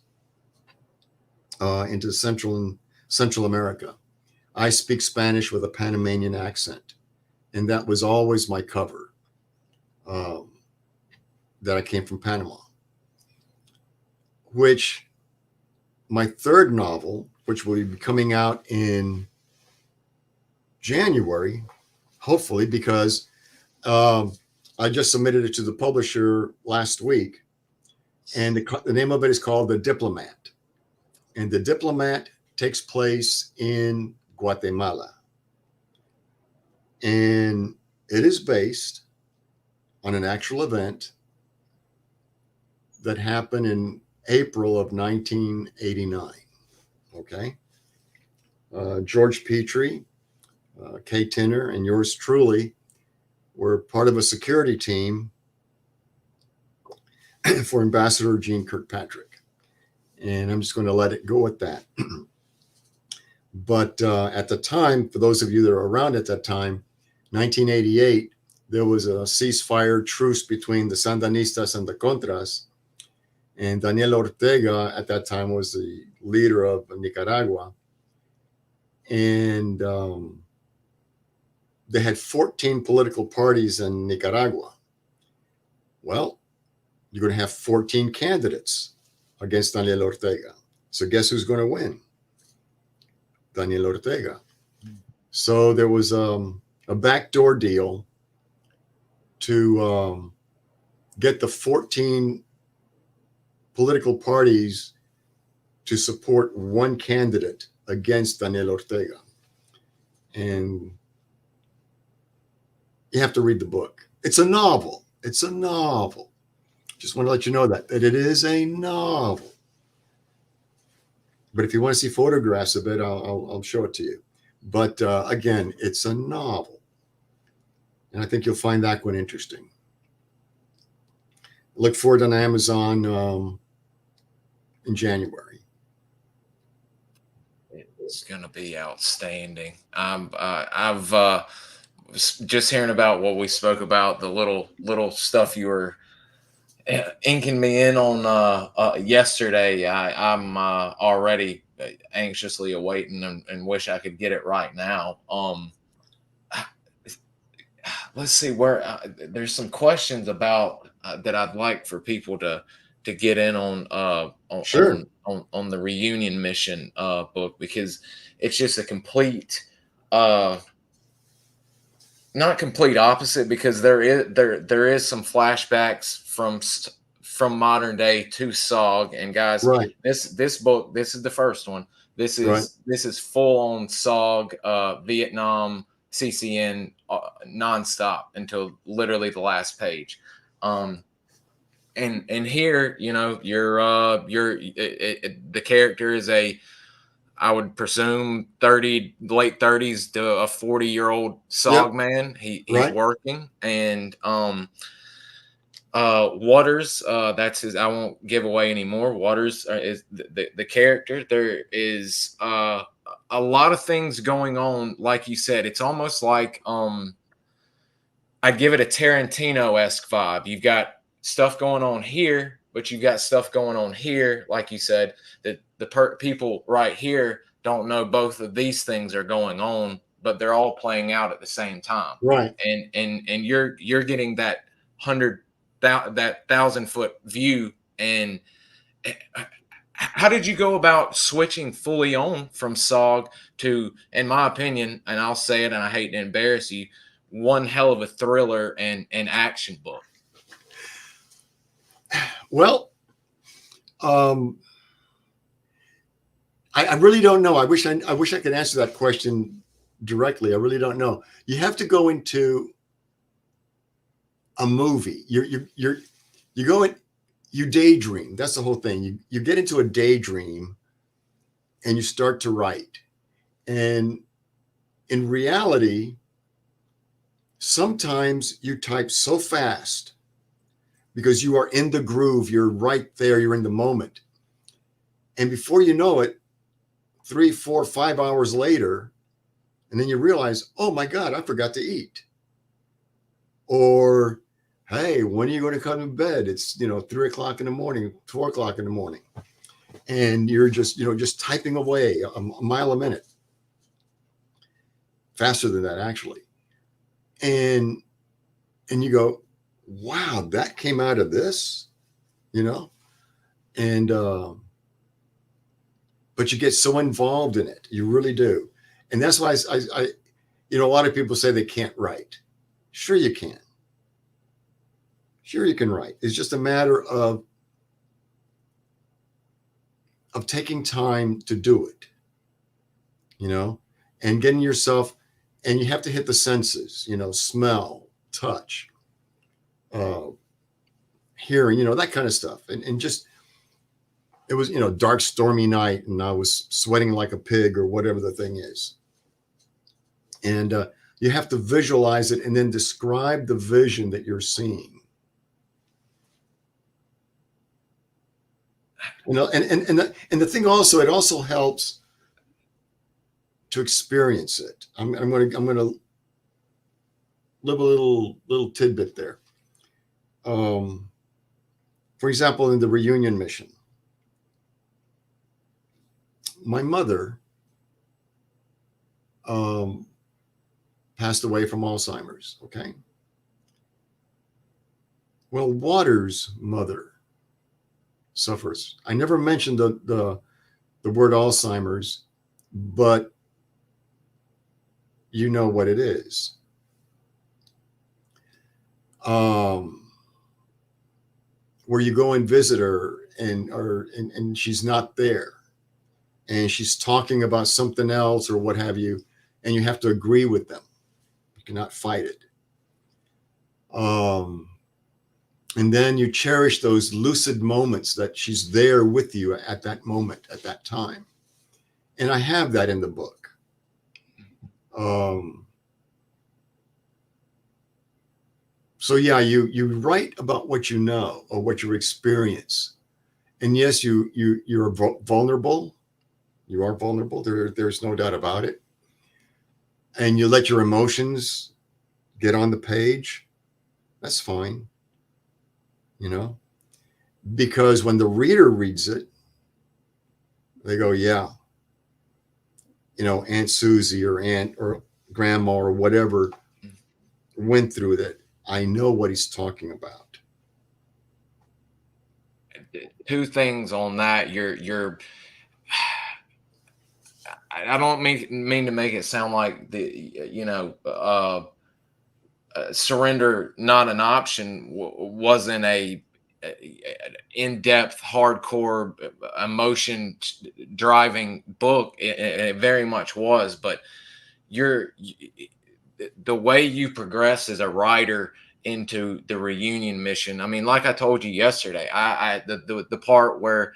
into Central America. I speak Spanish with a Panamanian accent, and that was always my cover. That I came from Panama. Which my third novel, which will be coming out in January, hopefully, because I just submitted it to the publisher last week, and the name of it is called The Diplomat. And The Diplomat takes place in Guatemala. And it is based on an actual event that happened in April of 1989. Okay. George Petrie, Kay Tinner, and yours truly were part of a security team for Ambassador Jeane Kirkpatrick. And I'm just going to let it go at that. But at the time, for those of you that are around at that time, 1988, there was a ceasefire truce between the Sandinistas and the Contras. And Daniel Ortega at that time was the leader of Nicaragua. And they had 14 political parties in Nicaragua. Well, you're going to have 14 candidates against Daniel Ortega. So guess who's going to win? Daniel Ortega. So there was a backdoor deal to get the 14 political parties to support one candidate against Daniel Ortega. And you have to read the book. It's a novel. It's a novel. Just want to let you know that it is a novel. But if you want to see photographs of it, I'll show it to you. But again, it's a novel. And I think you'll find that one interesting. Look for it on Amazon in January. It's going to be outstanding. I've just hearing about what we spoke about, the little stuff you were inking me in on yesterday. I'm already anxiously awaiting and wish I could get it right now. Let's see where there's some questions about that I'd like for people to get in on Sure. on the reunion mission book, because it's just a complete not complete opposite, because there is some flashbacks from modern day to SOG. And guys, Right. this book, this is the first one. This is full on SOG, Vietnam, CCN, nonstop until literally the last page. And here, the character is I would presume late 30s to a 40-year-old SOG man. He's right. working, and Waters, that's his. I won't give away anymore. Waters is the character. There is a lot of things going on. Like you said, it's almost like I'd give it a Tarantino-esque vibe. You've got stuff going on here, but you've got stuff going on here, like you said, that the people right here don't know both of these things are going on, but they're all playing out at the same time. Right. And you're getting that 1,000-foot view. And how did you go about switching fully on from SOG to, in my opinion, and I'll say it, and I hate to embarrass you, one hell of a thriller and action book? Well, I really don't know. I wish I could answer that question directly. I really don't know. You have to go into a movie. You go in, you daydream. That's the whole thing. You get into a daydream and you start to write. And in reality, sometimes you type so fast because you are in the groove. You're right there. You're in the moment. And before you know it, 3, 4, 5 hours later, and then you realize, oh my God, I forgot to eat. Or, hey, when are you going to come to bed? It's, 3 o'clock in the morning, 4 o'clock in the morning. And you're just, just typing away a mile a minute. Faster than that, actually. And you go, wow, that came out of this, and, but you get so involved in it. You really do. And that's why I a lot of people say they can't write. Sure you can. Sure you can write. It's just a matter of taking time to do it, and getting yourself, and you have to hit the senses, smell, touch, hearing, that kind of stuff. And just, it was, dark, stormy night, and I was sweating like a pig or whatever the thing is. And you have to visualize it and then describe the vision that you're seeing. And the thing also, it also helps to experience it. I'm going to live a little tidbit there. For example, in the reunion mission, my mother passed away from Alzheimer's. Okay. Well, Waters' mother suffers. I never mentioned the word Alzheimer's, but you know what it is. Where you go and visit her and she's not there, and she's talking about something else or what have you, and you have to agree with them. You cannot fight it. And then you cherish those lucid moments that she's there with you at that moment, at that time. And I have that in the book. So yeah, you write about what you know or what you experience. And yes, you're vulnerable. You are vulnerable. There's no doubt about it. And you let your emotions get on the page. That's fine. Because when the reader reads it, they go, yeah, Aunt Susie or Aunt or Grandma or whatever went through that. I know what he's talking about. Two things on that. I don't mean to make it sound like surrender not an option wasn't a in-depth, hardcore, emotion driving book. It very much was, but the way you progress as a writer into the reunion mission. I mean, like I told you yesterday, the part where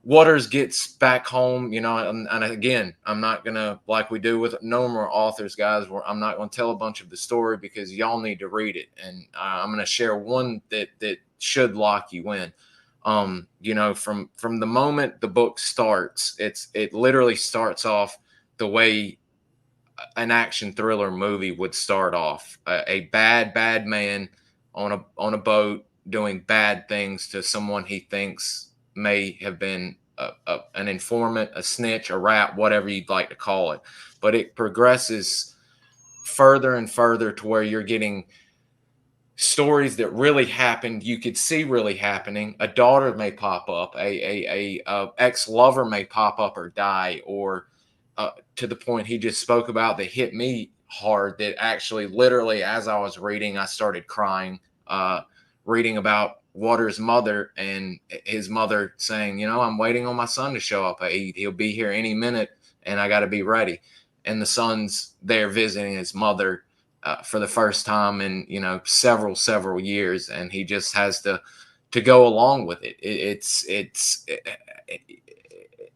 Waters gets back home, and again, I'm not gonna, like we do with normal authors, guys, where I'm not gonna tell a bunch of the story because y'all need to read it, and I'm gonna share one that should lock you in. From the moment the book starts, it literally starts off the way an action thriller movie would start off. A bad man on a boat doing bad things to someone he thinks may have been an informant, a snitch, a rat, whatever you'd like to call it. But it progresses further and further to where you're getting stories that really happened, you could see really happening. A daughter may pop up, a ex-lover may pop up or die, or to the point he just spoke about that hit me hard, that actually literally as I was reading I started crying, reading about Water's mother and his mother saying, I'm waiting on my son to show up. He'll be here any minute and I got to be ready. And the son's there visiting his mother for the first time in several years, and he just has to go along with it.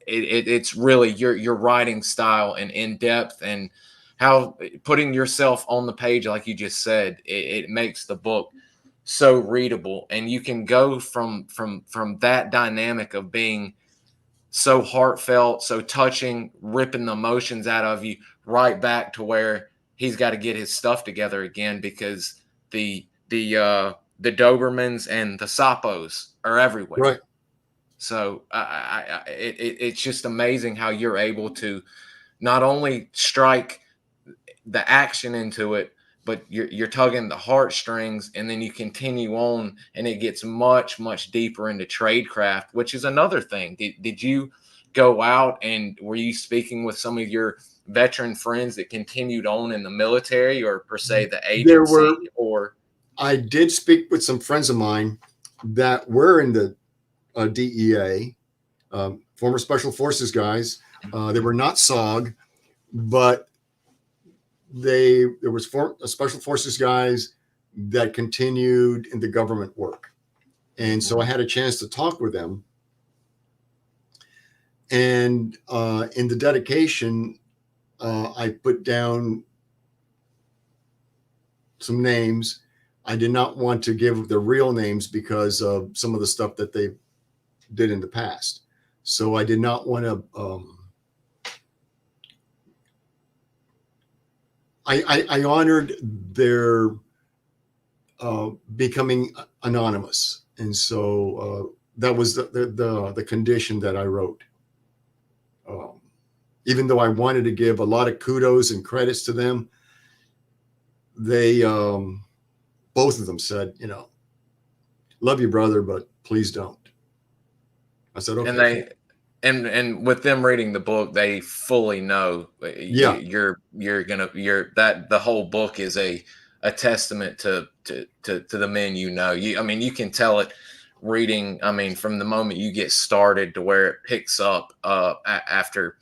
It's really your writing style and in depth, and how putting yourself on the page, like you just said, it makes the book so readable, and you can go from that dynamic of being so heartfelt, so touching, ripping the emotions out of you, right back to where he's got to get his stuff together again, because the Dobermans and the Sappos are everywhere. Right. So it's just amazing how you're able to not only strike the action into it, but you're tugging the heartstrings, and then you continue on, and it gets much deeper into tradecraft, which is another thing. Did you go out, and were you speaking with some of your veteran friends that continued on in the military, or per se the agency? I did speak with some friends of mine that were in the DEA, former Special Forces guys. They were not SOG, but there was Special Forces guys that continued in the government work. And so I had a chance to talk with them. And in the dedication, I put down some names. I did not want to give their real names because of some of the stuff that they did in the past. So I did not want to. I honored their becoming anonymous, and so that was the condition that I wrote. Even though I wanted to give a lot of kudos and credits to them, they both of them said, love you, brother, but please don't. I said, okay. And with them reading the book, they fully know. Yeah. The whole book is a testament to the men. You can tell it reading. From the moment you get started to where it picks up after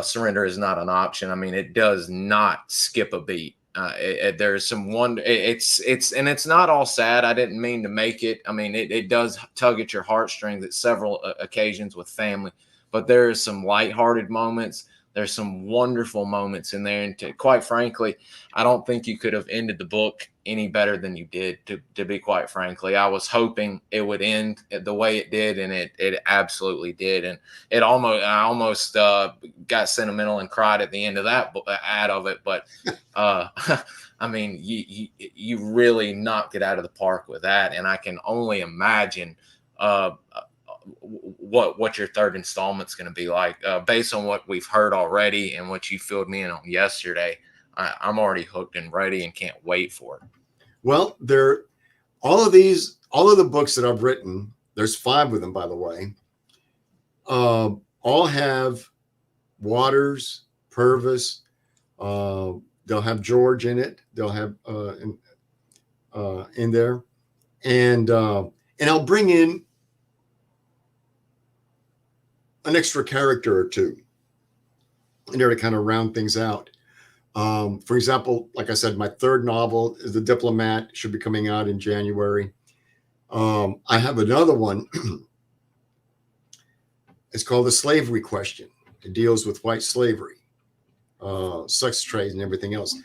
surrender is not an option. It does not skip a beat. There's some wonder. It's not all sad. I didn't mean to make it. It does tug at your heartstrings at several occasions with family, but there are some lighthearted moments. There's some wonderful moments in there, and quite frankly, I don't think you could have ended the book any better than you did. To be quite frankly, I was hoping it would end the way it did, and it absolutely did. And I almost got sentimental and cried at the end of that out of it. But you really knocked it out of the park with that, and I can only imagine what your third installment's going to be like, based on what we've heard already and what you filled me in on yesterday. I'm already hooked and ready and can't wait for it. Well, all of the books that I've written, there's 5 of them, by the way, all have Waters, Purvis. They'll have George in it. They'll have in there, and I'll bring in an extra character or two in there to kind of round things out. For example, like I said, my 3rd novel is The Diplomat, should be coming out in January. I have another one. It's called The Slavery Question. It deals with white slavery, sex trade, and everything else.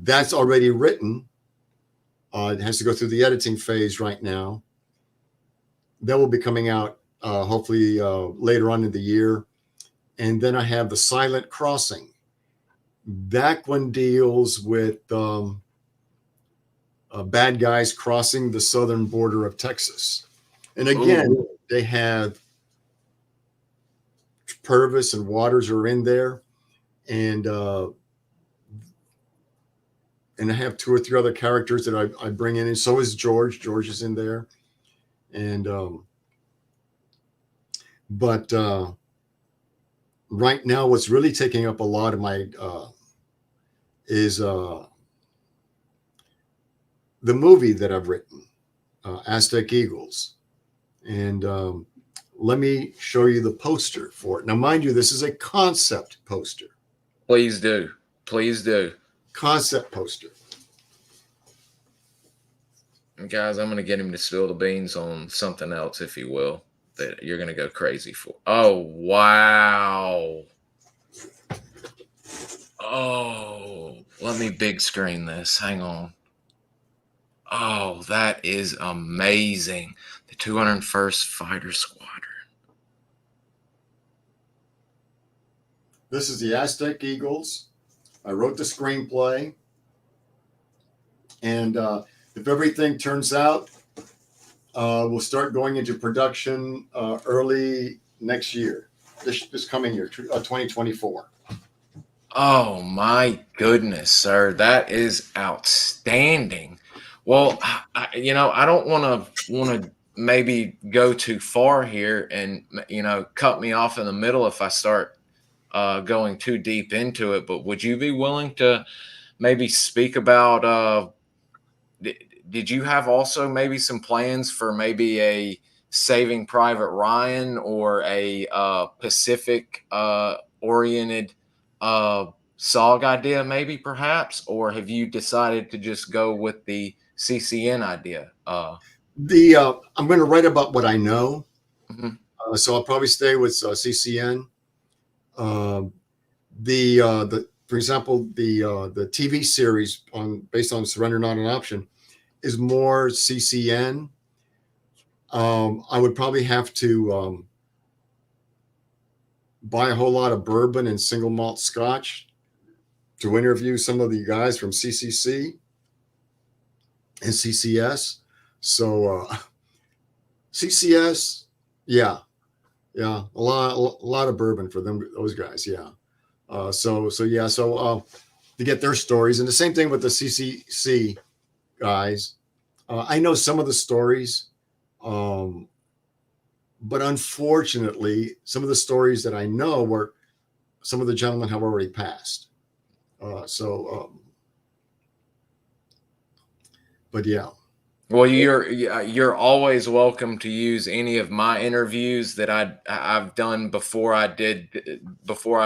That's already written. It has to go through the editing phase right now. That will be coming out hopefully later on in the year. And then I have the Silent Crossing. That one deals with bad guys crossing the southern border of Texas. And again, Ooh. they have Purvis and Waters are in there, and I have 2 or 3 other characters that I bring in, and so is George. George is in there, and but right now, what's really taking up a lot of my is the movie that I've written, Aztec Eagles, and let me show you the poster for it. Now, mind you, this is a concept poster. Please do. Please do. Concept poster. And guys, I'm going to get him to spill the beans on something else, if he will, that you're going to go crazy for. Oh, wow. Oh, let me big screen this. Hang on. Oh, that is amazing. The 201st Fighter Squadron. This is the Aztec Eagles. I wrote the screenplay. And if everything turns out, we'll start going into production early next year, this coming year, 2024. Oh, my goodness, sir. That is outstanding. Well, I don't want to maybe go too far here and, cut me off in the middle if I start going too deep into it. But would you be willing to maybe speak about did you have also maybe some plans for maybe a Saving Private Ryan or a Pacific oriented SOG idea, maybe perhaps, or have you decided to just go with the CCN idea? I'm going to write about what I know, Mhm. so I'll probably stay with CCN. For example, the TV series based on Surrender Not an Option is more CCN. I would probably have to buy a whole lot of bourbon and single malt scotch to interview some of the guys from CCC and CCS. So CCS, yeah, a lot of bourbon for those guys, yeah. So to get their stories, and the same thing with the CCC guys. I know some of the stories, but unfortunately, some of the stories that I know were some of the gentlemen have already passed. But yeah. Well, you're always welcome to use any of my interviews that I've done before I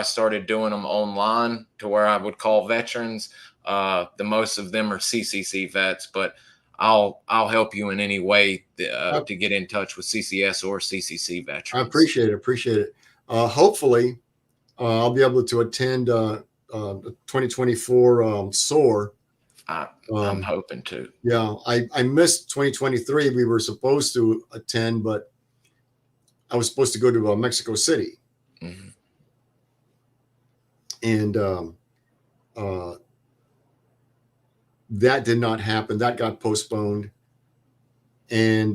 started doing them online to where I would call veterans. The most of them are CCC vets, but I'll help you in any way to get in touch with CCS or CCC veterans. I appreciate it. Hopefully, I'll be able to attend 2024 SOAR. I'm hoping to. Yeah, I missed 2023. We were supposed to attend, but I was supposed to go to Mexico City. Mm-hmm. And that did not happen. That got postponed. And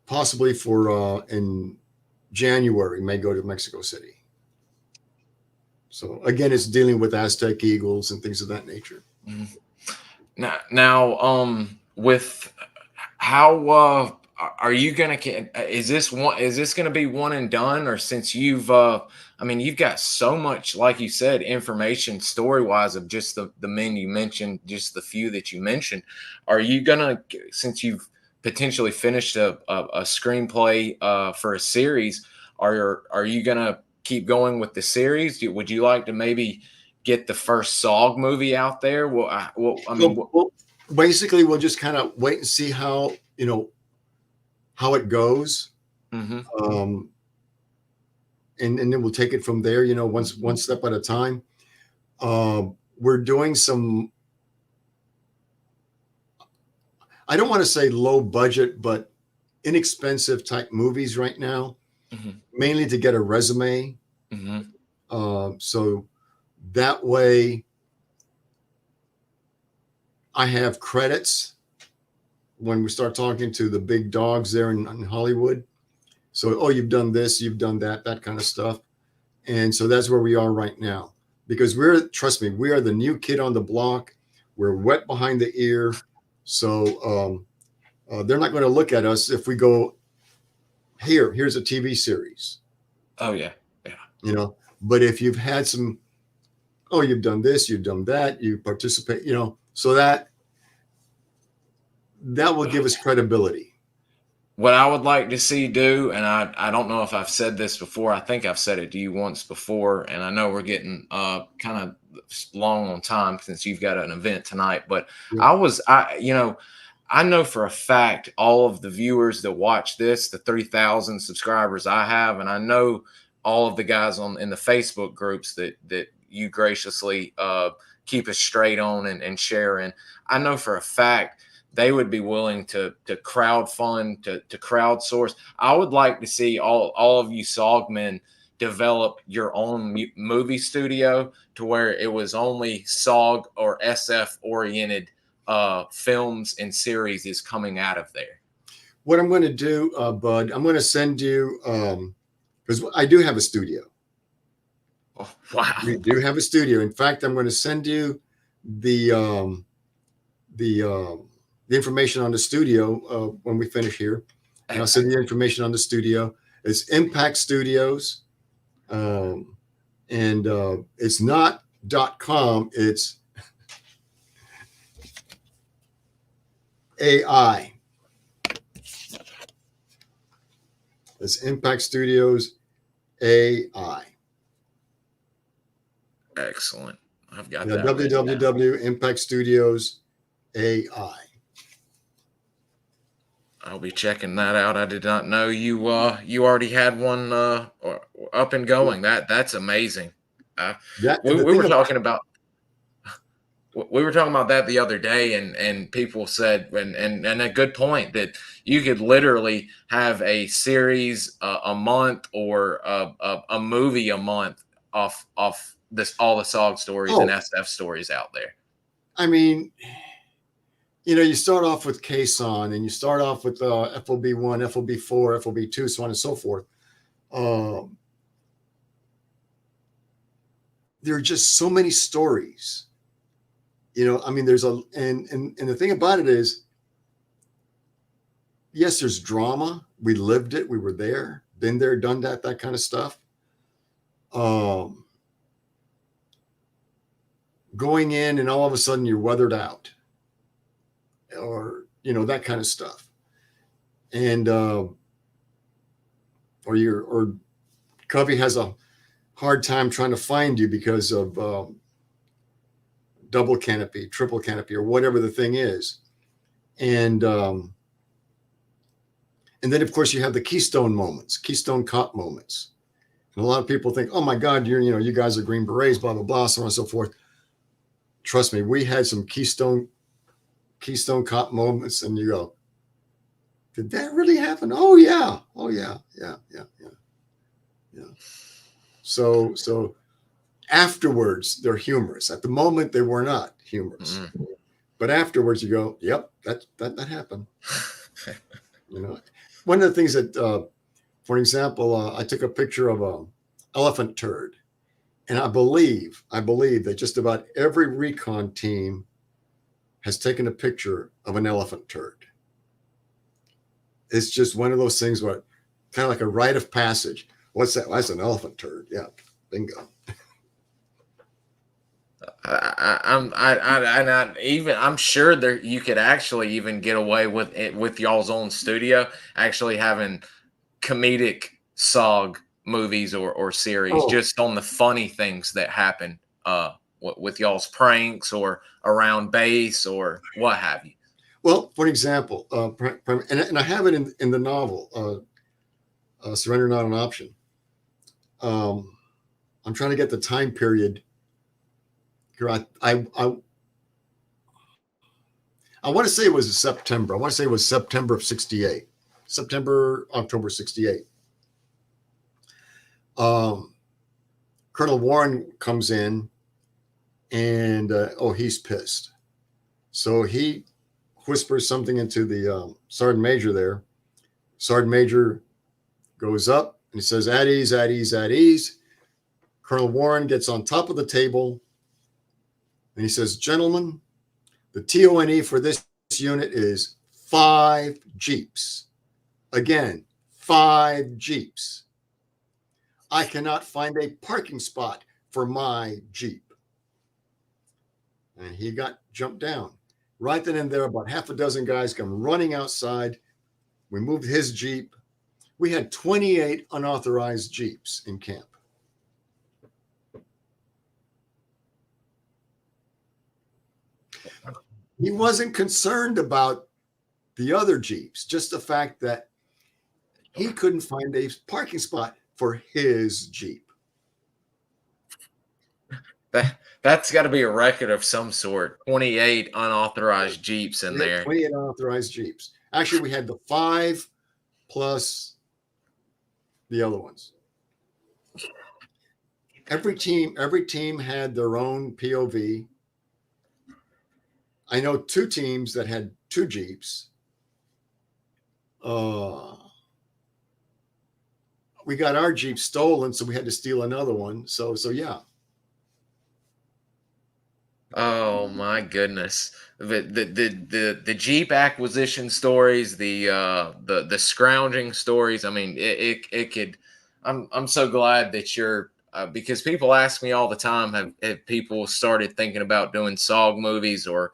possibly for in January, may go to Mexico City. So again, it's dealing with Aztec Eagles and things of that nature. Mm-hmm. Now, with how are you gonna? Is this gonna be one and done, or since you've you've got so much, like you said, information story wise of just the men you mentioned, just the few that you mentioned. Are you gonna, since you've potentially finished a screenplay for a series, are you gonna keep going with the series? Would you like to maybe get the first SOG movie out there? Basically, we'll just kind of wait and see how it goes. Mm-hmm. And then we'll take it from there, one step at a time. We're doing some, I don't want to say low budget, but inexpensive type movies right now. mainly to get a resume. So that way I have credits when we start talking to the big dogs there in Hollywood. So, oh, you've done this, you've done that, that kind of stuff. And so that's where we are right now, because trust me, we are the new kid on the block. We're wet behind the ear. So they're not going to look at us if we go, here's a TV series. Oh, yeah. But if you've had some, oh, you've done this, you've done that, you participate, so that will give us credibility. What I would like to see do, and I don't know if I've said this before. I think I've said it to you once before, and I know we're getting kind of long on time since you've got an event tonight. But yeah. I know for a fact all of the viewers that watch this, the 3,000 subscribers I have, and I know all of the guys in the Facebook groups that you graciously keep us straight on and sharing. I know for a fact they would be willing to crowdfund, to crowdsource. I would like to see all of you SOG men develop your own movie studio to where it was only SOG or SF oriented films and series is coming out of there. What I'm going to do, Bud, I'm going to send you, because I do have a studio. Oh, wow. We do have a studio. In fact, I'm going to send you the information on the studio when we finish here. And I'll send you information on the studio. It's Impact Studios. And it's not .com, it's AI. It's Impact Studios AI. Excellent. I've got that. www. Impact Studios AI. I'll be checking that out. I did not know you already had one up and going. That's amazing. We were talking about that the other day, and people said, and a good point, that you could literally have a series a month or a movie a month off this, all the SOG stories and SF stories out there. I mean, you start off with Caisson, and you start off with FOB1, FOB4, FOB2, so on and so forth. There are just so many stories. I mean, there's and the thing about it is, yes, there's drama. We lived it. We were there, been there, done that kind of stuff. Going in and all of a sudden you're weathered out, or that kind of stuff, and or Covey has a hard time trying to find you because of double canopy, triple canopy, or whatever the thing is, and then of course you have the Keystone moments, Keystone Cop moments, and a lot of people think, oh my God, you guys are Green Berets, blah blah blah, so on and so forth. Trust me, we had some Keystone Cop moments, and you go, did that really happen? Oh yeah. So afterwards, they're humorous. At the moment, they were not humorous, but afterwards, you go, yep, that happened. One of the things that, for example, I took a picture of an elephant turd. And I believe that just about every recon team has taken a picture of an elephant turd. It's just one of those things where kind of like a rite of passage. What's that? Well, that's an elephant turd. Yeah, bingo. I'm sure there you could actually even get away with it with y'all's own studio, actually having comedic SOG movies or series just on the funny things that happen with y'all's pranks or around base or what have you. Well, for example, and I have it in the novel, Surrender Not an Option. I'm trying to get the time period here. I want to say it was September. I want to say it was September of '68, October '68. Colonel Warren comes in, and he's pissed. So he whispers something into the sergeant major there. Sergeant major goes up and he says, "At ease, at ease, at ease." Colonel Warren gets on top of the table and he says, "Gentlemen, the TONE for this unit is 5 Jeeps. Again, 5 Jeeps. I cannot find a parking spot for my Jeep." And he got jumped down. Right then and there, about half a dozen guys come running outside. We moved his Jeep. We had 28 unauthorized Jeeps in camp. He wasn't concerned about the other Jeeps, just the fact that he couldn't find a parking spot for his Jeep. That's got to be a record of some sort. 28 unauthorized Jeeps in there. 28 unauthorized Jeeps. Actually, we had the 5 plus the other ones. Every team had their own POV. I know 2 teams that had 2 Jeeps. We got our Jeep stolen, so we had to steal another one. So yeah. Oh my goodness. The Jeep acquisition stories, the scrounging stories. I mean, it could. I'm so glad that you're because people ask me all the time, have people started thinking about doing SOG movies or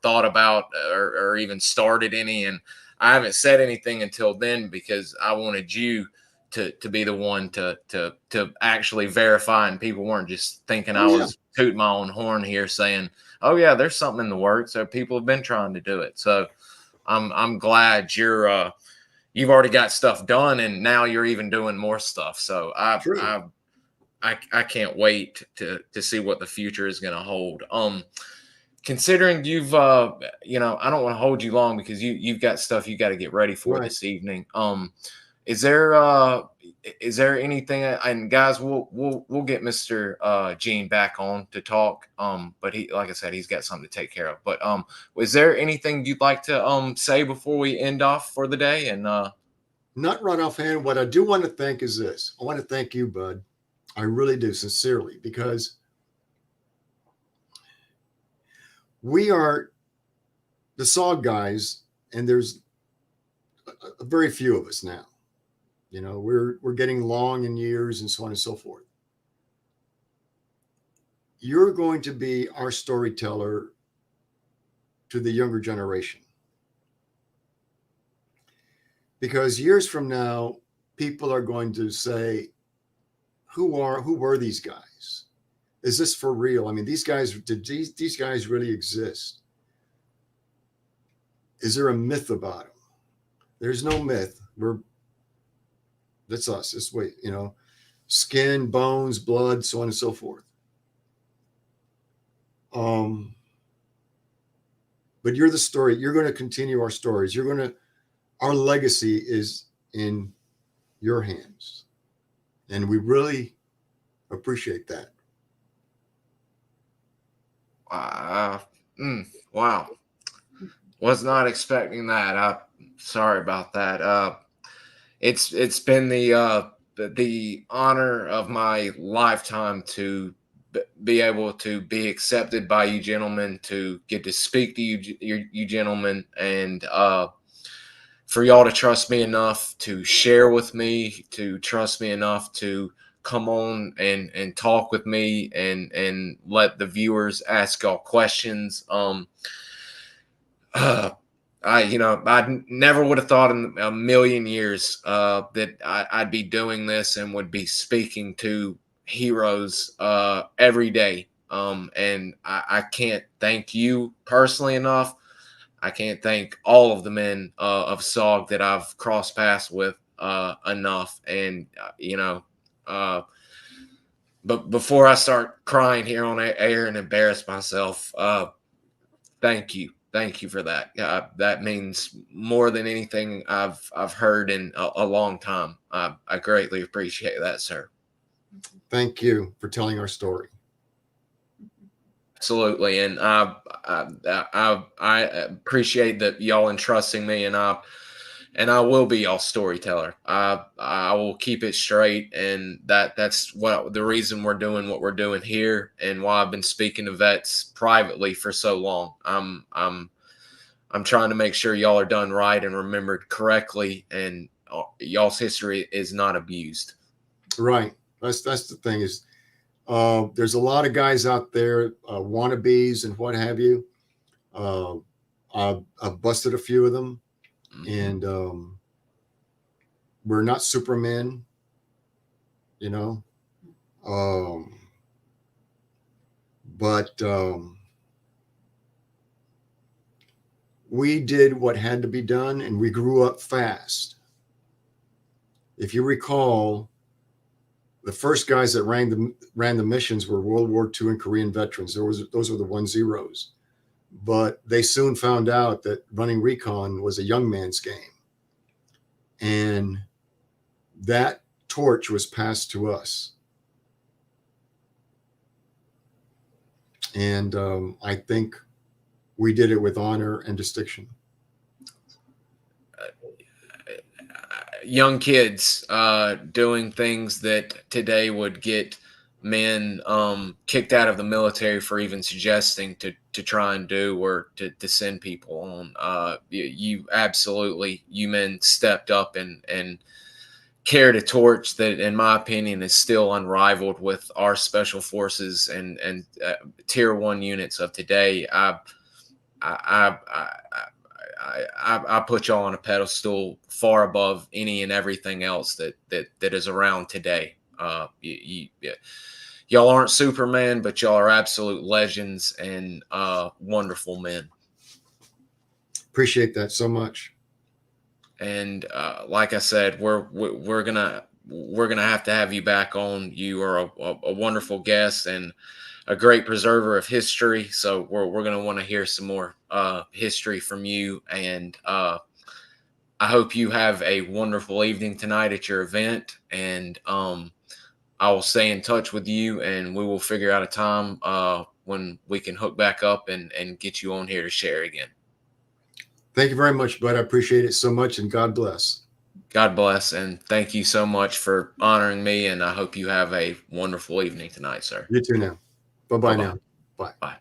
thought about or even started any, and I haven't said anything until then because I wanted you to be the one to actually verify, and people weren't just thinking I was tooting my own horn here saying, "Oh yeah, there's something in the works." So people have been trying to do it. So I'm glad you've already got stuff done, and now you're even doing more stuff. So I can't wait to see what the future is going to hold. Considering you've I don't want to hold you long because you've got stuff you got to get ready for this evening. Is there anything, and guys, we'll get Mr. Gene back on to talk. But he, like I said, he's got something to take care of. But is there anything you'd like to say before we end off for the day? And not right offhand. What I do want to thank is this. I want to thank you, Bud. I really do, sincerely, because we are the SOG guys, and there's a very few of us now. You know, we're getting long in years and so on and so forth. You're going to be our storyteller to the younger generation. Because years from now, people are going to say, who were these guys? Is this for real? I mean, these guys, did these guys really exist? Is there a myth about them? There's no myth. That's us. It's skin, bones, blood, so on and so forth. But you're the story. You're going to continue our stories. Our legacy is in your hands. And we really appreciate that. Wow. Was not expecting that. Sorry about that. It's been the honor of my lifetime to be able to be accepted by you gentlemen, to get to speak to you gentlemen, and for y'all to trust me enough to share with me, to trust me enough to come on and talk with me and let the viewers ask y'all questions. I never would have thought in a million years that I'd be doing this and would be speaking to heroes every day. And I can't thank you personally enough. I can't thank all of the men of SOG that I've crossed paths with enough. And, but before I start crying here on air and embarrass myself, thank you. Thank you for that. That means more than anything I've heard in a long time. I greatly appreciate that, sir. Thank you for telling our story. Absolutely, and I appreciate that y'all entrusting me, and I will be y'all storyteller. I will keep it straight, and that's what the reason we're doing what we're doing here, and why I've been speaking to vets privately for so long. I'm trying to make sure y'all are done right and remembered correctly, and y'all's history is not abused. Right. That's the thing is, there's a lot of guys out there, wannabes and what have you. I've busted a few of them, and we're not Supermen, you know. But we did what had to be done, and we grew up fast. If you recall, the first guys that ran the missions were World War II and Korean veterans. Those were the 1-0s. But they soon found out that running recon was a young man's game. And that torch was passed to us. And I think we did it with honor and distinction. Young kids doing things that today would get men kicked out of the military for even suggesting to try and do, or to send people on. You absolutely, you men stepped up and carried a torch that, in my opinion, is still unrivaled with our special forces and tier 1 units of today. I put y'all on a pedestal far above any and everything else that is around today. Y'all aren't Superman, but y'all are absolute legends and wonderful men. Appreciate that so much. And like I said, we're gonna have to have you back on. You are a wonderful guest and a great preserver of history. So we're gonna want to hear some more history from you. And I hope you have a wonderful evening tonight at your event. And I will stay in touch with you, and we will figure out a time when we can hook back up and get you on here to share again. Thank you very much, bud. I appreciate it so much, and God bless. God bless, and thank you so much for honoring me, and I hope you have a wonderful evening tonight, sir. You too now. Bye-bye now. Bye. Bye.